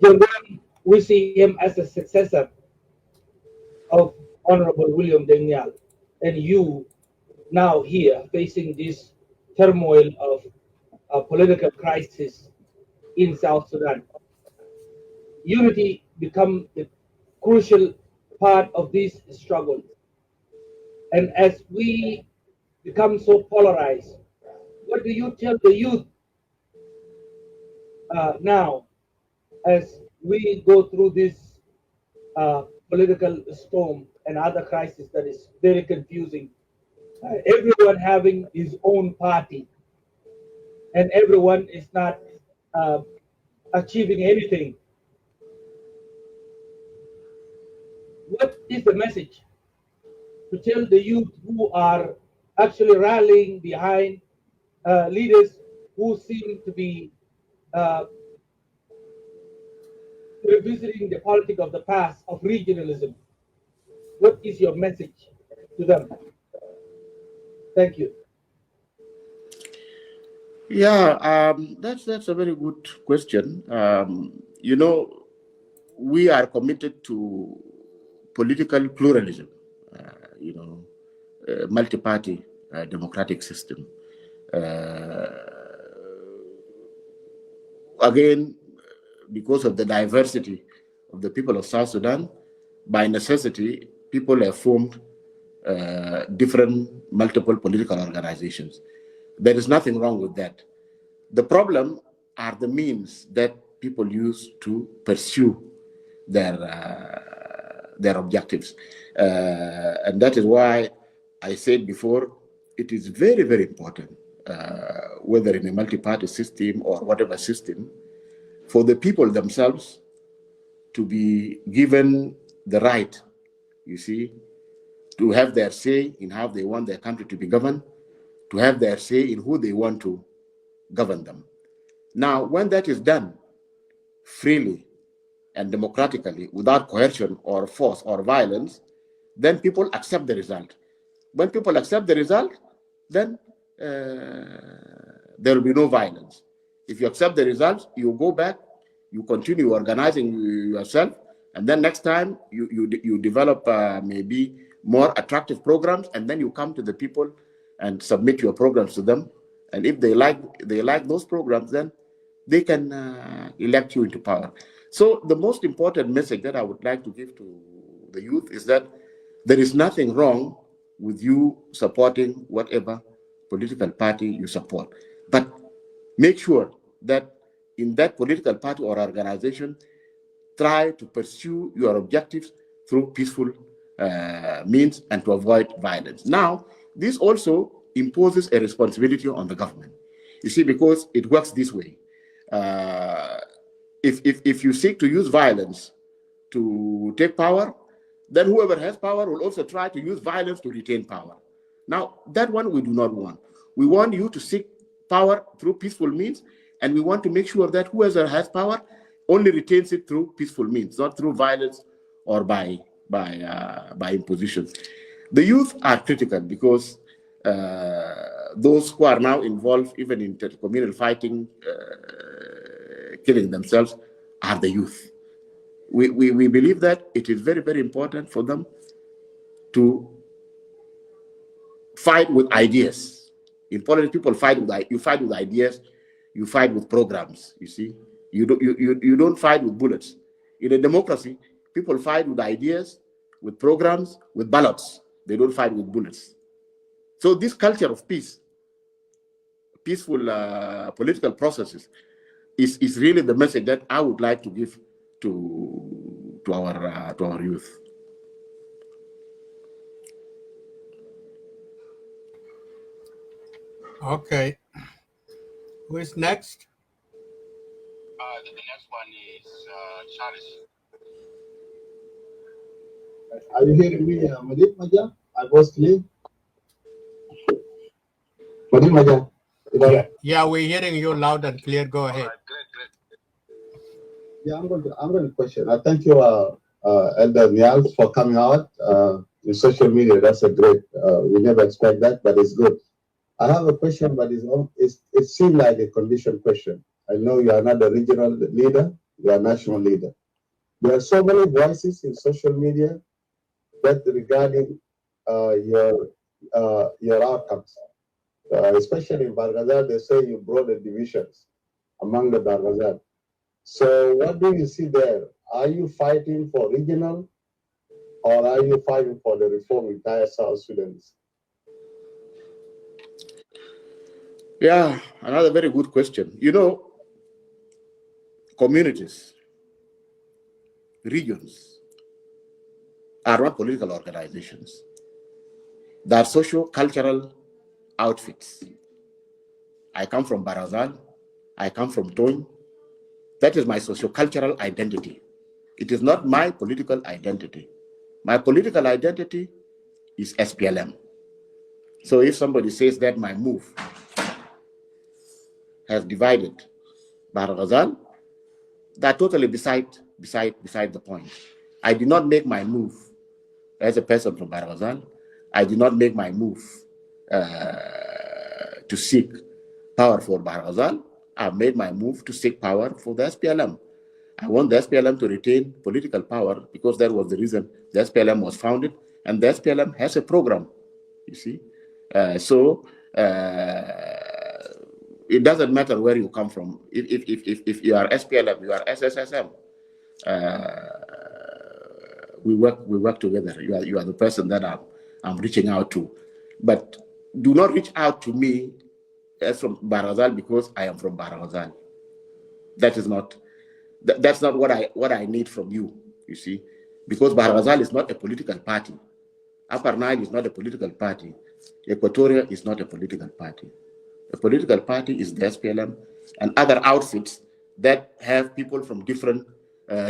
S13: Garang, we see him as a successor of Honorable William Deng Nhial, and you now here facing this turmoil of a political crisis in South Sudan. Unity become the crucial part of this struggle. And as we become so polarized, what do you tell the youth now as we go through this political storm and other crisis that is very confusing? Everyone having his own party, and everyone is not achieving anything. What is the message to tell the youth who are actually rallying behind leaders who seem to be revisiting the politics of the past of regionalism? What is your message to them? Thank you.
S1: Yeah, that's a very good question. You know, we are committed to political pluralism. You know, multi-party democratic system. Again, because of the diversity of the people of South Sudan, by necessity, people have formed different multiple political organizations. There is nothing wrong with that. The problem are the means that people use to pursue their objectives. And that is why I said before, it is very, very important, whether in a multi-party system or whatever system, for the people themselves to be given the right, you see, to have their say in how they want their country to be governed, to have their say in who they want to govern them. Now, when that is done freely and democratically, without coercion or force or violence, then people accept the result. When people accept the result, then there will be no violence. If you accept the results, you go back, you continue organizing yourself, and then next time you develop maybe more attractive programs, and then you come to the people and submit your programs to them. And if they like those programs, then they can elect you into power. So the most important message that I would like to give to the youth is that there is nothing wrong with you supporting whatever political party you support. But make sure that in that political party or organization, try to pursue your objectives through peaceful means and to avoid violence. Now, this also imposes a responsibility on the government. You see, because it works this way. If you seek to use violence to take power, then whoever has power will also try to use violence to retain power. Now, that one we do not want. We want you to seek power through peaceful means, and we want to make sure that whoever has power only retains it through peaceful means, not through violence or by imposition. The youth are critical because those who are now involved even in communal fighting, killing themselves, are the youth. We believe that it is very, very important for them to fight with ideas. In politics, people fight with ideas, you fight with programs. You see, you don't fight with bullets. In a democracy, people fight with ideas, with programs, with ballots. They don't fight with bullets. So this culture of peace, peaceful political processes, is really the message that I would like to give to our youth.
S5: Okay. Who is next?
S8: The next one is Charles.
S10: Are you hearing me, Madid Maja? I was clear. Madid Maja.
S5: Yeah, we're hearing you loud and clear. Go ahead.
S10: Yeah, I'm going to question. Thank you, Elder Nhial, for coming out in social media. That's a great. We never expect that, but it's good. I have a question, but it seems like a condition question. I know you are not a regional leader; you are a national leader. There are so many voices in social media that regarding your outcomes, especially in Barghazal. They say you brought the divisions among the Barghazal. So what do you see there? Are you fighting for regional, or are you fighting for the reform entire South Sudan?
S1: Yeah, another very good question. You know, communities, regions are not political organizations. They are socio-cultural outfits. I come from Barazal. I come from Tony. That is my socio-cultural identity. It is not my political identity. My political identity is SPLM. So if somebody says that my move has divided Barazal, that's totally beside the point. I did not make my move as a person from Barazal. I did not make my move to seek power for Barazal. I made my move to seek power for the SPLM. I want the SPLM to retain political power because that was the reason the SPLM was founded, and the SPLM has a program, you see. It doesn't matter where you come from. If you are SPLM, you are SSSM. We work together. You are the person that I'm reaching out to, but do not reach out to me as from Barazal because I am from Barazal. That's not what I need from you. You see, because Barazal is not a political party. Upper Nile is not a political party. Equatoria is not a political party. A political party is the SPLM and other outfits that have people from different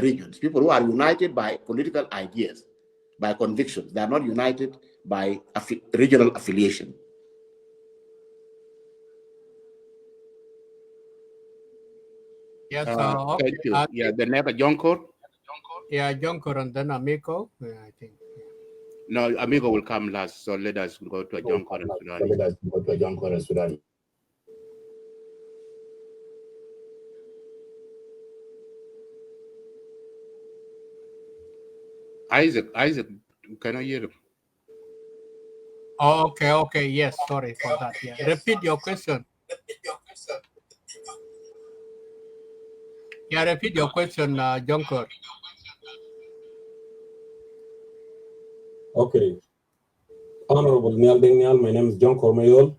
S1: regions, people who are united by political ideas, by convictions. They are not united by regional affiliation.
S5: Yes,
S4: Thank you. Yeah, the next Jonkor.
S5: Yeah, Jonkor and then Amico, I think.
S4: No, Amigo will come last, so let us go to Jonkor and Sudan. Isaac, can I hear you?
S5: Oh, okay, yes, sorry for that. Yeah. Repeat your question. Yeah, repeat your question, Jonkor.
S14: Okay. Honorable Deng Nhial, my name is John Cormayol.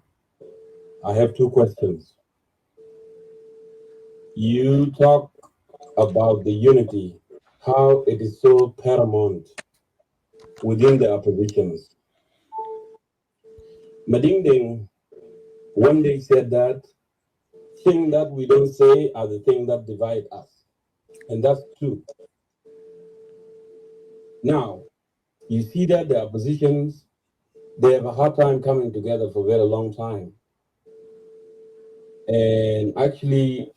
S14: I have two questions. You talk about the unity, how it is so paramount within the oppositions. Mading one day said that things that we don't say are the things that divide us. And that's true. Now, you see that the oppositions, they have a hard time coming together for a very long time. And actually,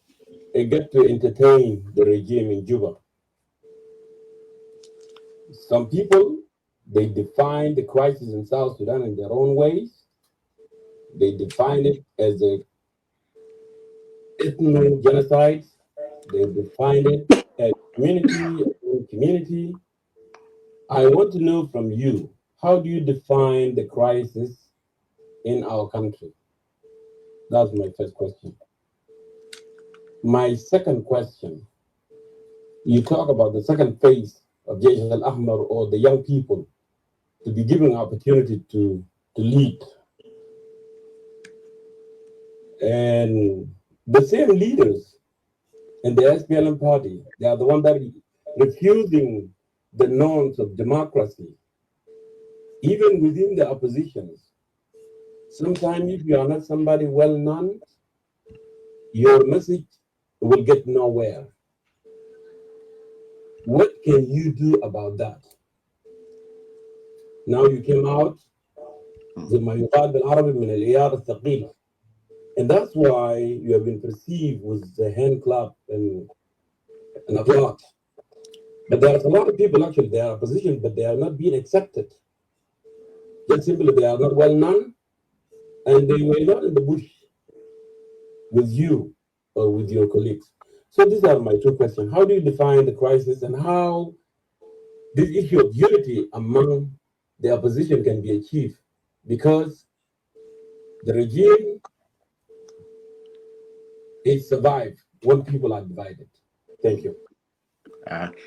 S14: get to entertain the regime in Juba. Some people, they define the crisis in South Sudan in their own ways. They define it as a ethnic genocide. They define it as community. I want to know from you, how do you define the crisis in our country? That's my first question. My second question, you talk about the second phase of Jaysh al-Ahmar, or the young people to be given opportunity to lead. And the same leaders in the SPLM party, they are the ones that are refusing the norms of democracy, even within the oppositions. Sometimes if you are not somebody well known, your message will get nowhere. What can you do about that? Now you came out, and that's why you have been perceived with the hand clap and applaud. But there's a lot of people actually, they are opposition, but they are not being accepted. Just simply, they are not well known, and they were not in the bush with you or with your colleagues. So these are my two questions. How do you define the crisis, and how this issue of unity among the opposition can be achieved? Because the regime is survived when people are divided. Thank you.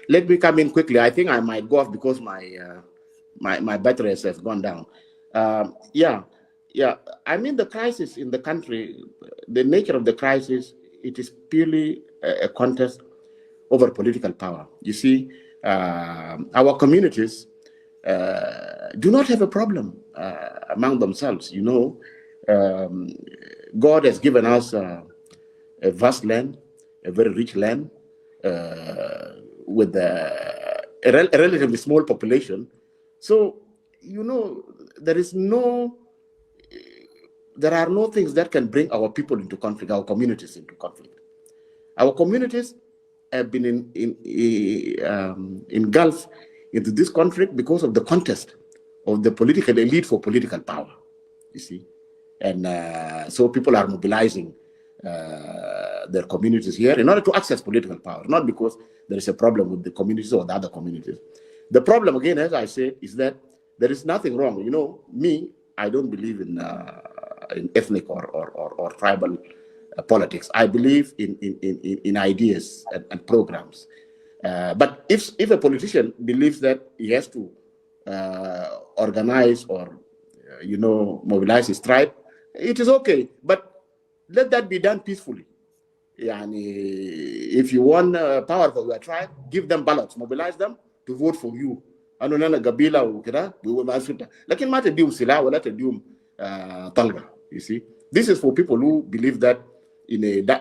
S1: Let me come in quickly. I think I might go off because my battery has gone down. Yeah. I mean, the crisis in the country, the nature of the crisis, it is purely a contest over political power. You see, our communities do not have a problem among themselves. You know, God has given us a vast land, a very rich land, with a relatively small population. So, you know, there are no things that can bring our people into conflict, our communities into conflict. Our communities have been engulfed into this conflict because of the contest of the political elite for political power, you see. And so people are mobilizing their communities here in order to access political power, not because there is a problem with the communities or the other communities. The problem, again, as I said, is that there is nothing wrong. You know, me, I don't believe in ethnic or tribal politics. I believe in ideas and programs. But if a politician believes that he has to organize or mobilize his tribe, it is okay. But let that be done peacefully. If you want power for your tribe, give them ballots, mobilize them to vote for you. You see, this is for people who believe that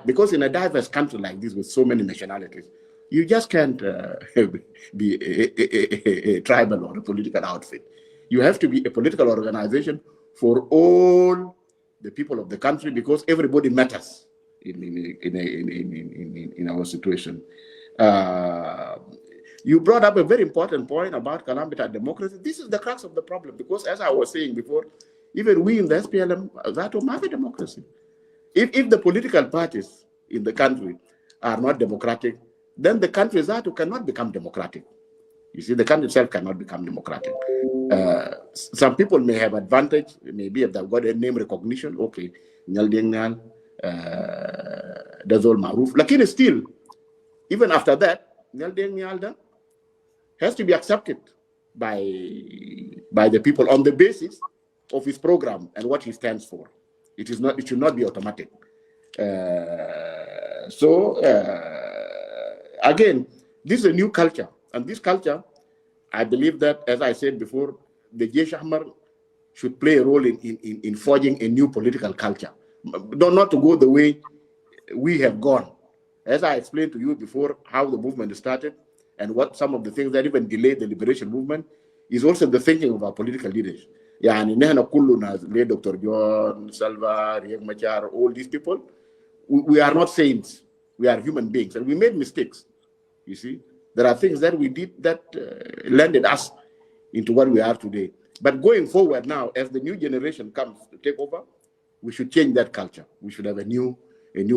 S1: because in a diverse country like this with so many nationalities, you just can't be a tribal or a political outfit. You have to be a political organization for all the people of the country, because everybody matters in our situation. You brought up a very important point about Kalambita democracy. This is the crux of the problem, because as I was saying before, even we in the SPLM, that have a democracy. If the political parties in the country are not democratic, then the country cannot become democratic. You see, the country itself cannot become democratic. Some people may have advantage, maybe if they've got a name recognition, okay, Nhial Deng Nhial, that's all maruf. Lakini still, even after that, Nhial Deng Nhial has to be accepted by the people on the basis of his program and what he stands for. It should not be automatic. Again, this is a new culture, and this culture, I believe that, as I said before, the Jaysh Ahmar should play a role in forging a new political culture, not to go the way we have gone. As I explained to you before, how the movement started and what some of the things that even delayed the liberation movement is also the thinking of our political leaders. Dr. John, Salva, Machar, all these people, we are not saints. We are human beings, and we made mistakes. You see, there are things that we did that landed us into what we are today. But going forward now, as the new generation comes to take over, we should change that culture. We should have a new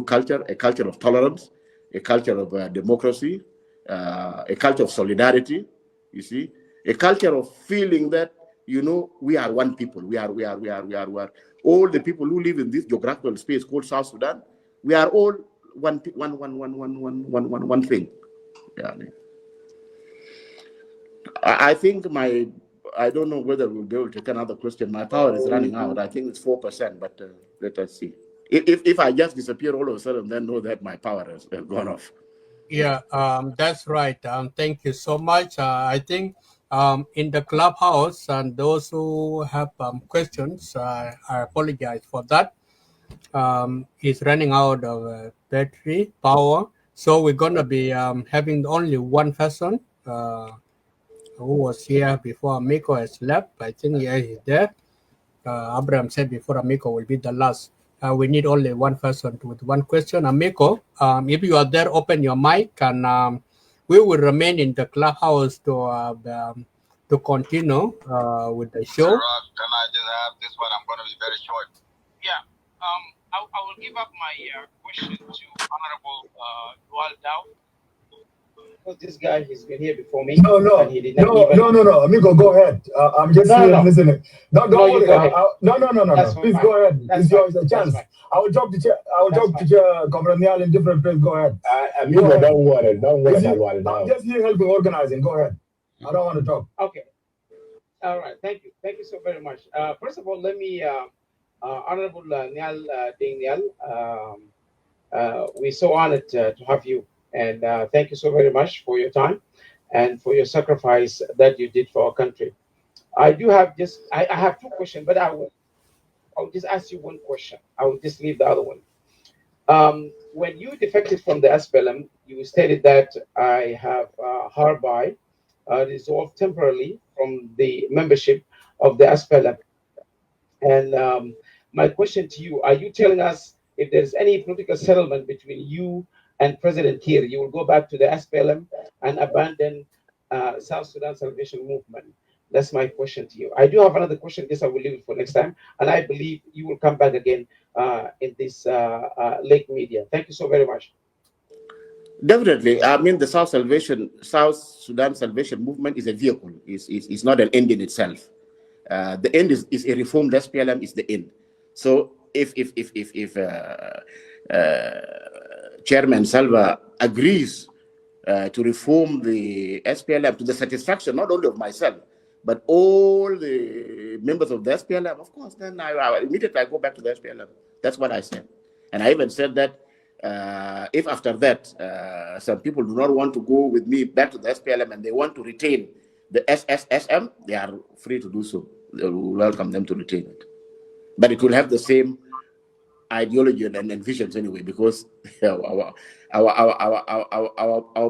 S1: culture, a culture of tolerance, a culture of democracy, a culture of solidarity. You see, a culture of feeling that, you know, we are one people. We are all the people who live in this geographical space called South Sudan. We are all one thing. Yeah. I think I don't know whether we'll be able to take another question. My power is running out. I think it's 4%, but let us see. If I just disappear all of a sudden, then know that my power has gone off.
S5: Yeah, that's right. Thank you so much. I think in the clubhouse and those who have questions, I apologize for that. It's running out of battery power. So we're going to be having only one person who was here before Amico has left. I think he's there. Abraham said before Amico will be the last. We need only one person with one question. Amico, if you are there, open your mic, and we will remain in the clubhouse to continue with the show.
S8: Can I just have this one? I'm going to be very short. Yeah. I will give up my question to Honorable Nhial. Because this guy has been here before me.
S9: No, amigo, go ahead. I'm just listening. Don't worry. No. Please go ahead. It's yours a chance. I will talk to Comrade Nhial in different place. Go ahead.
S15: Amigo, don't worry.
S9: I'm just here helping organizing. Go ahead. I don't want to talk.
S13: Okay. All right. Thank you. Thank you so very much. First of all, let me, Honorable Deng Nhial, we're so honored to have you. And thank you so very much for your time and for your sacrifice that you did for our country. I do have I have two questions, but I'll just ask you one question. I will just leave the other one. When you defected from the SPLM, you stated that I have hereby dissolved temporarily from the membership of the SPLM. And my question to you, are you telling us if there's any political settlement between you and President Kiir, you will go back to the SPLM and abandon South Sudan Salvation Movement? That's my question to you. I do have another question. This I will leave it for next time, and I believe you will come back again in this Lake Media. Thank you so very much.
S1: Definitely. I mean, the South Sudan Salvation Movement is a vehicle. It's not an end in itself. The end is a reformed SPLM is the end. So if Chairman Salva agrees to reform the SPLM to the satisfaction not only of myself, but all the members of the SPLM, of course, then I immediately go back to the SPLM. That's what I said. And I even said that if after that some people do not want to go with me back to the SPLM and they want to retain the SSSM, they are free to do so. We will welcome them to retain it. But it will have the same ideology and visions anyway, because our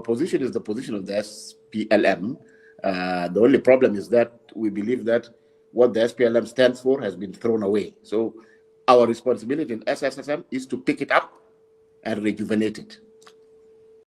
S1: position is the position of the SPLM. The only problem is that we believe that what the SPLM stands for has been thrown away. So our responsibility in SSSM is to pick it up and rejuvenate it.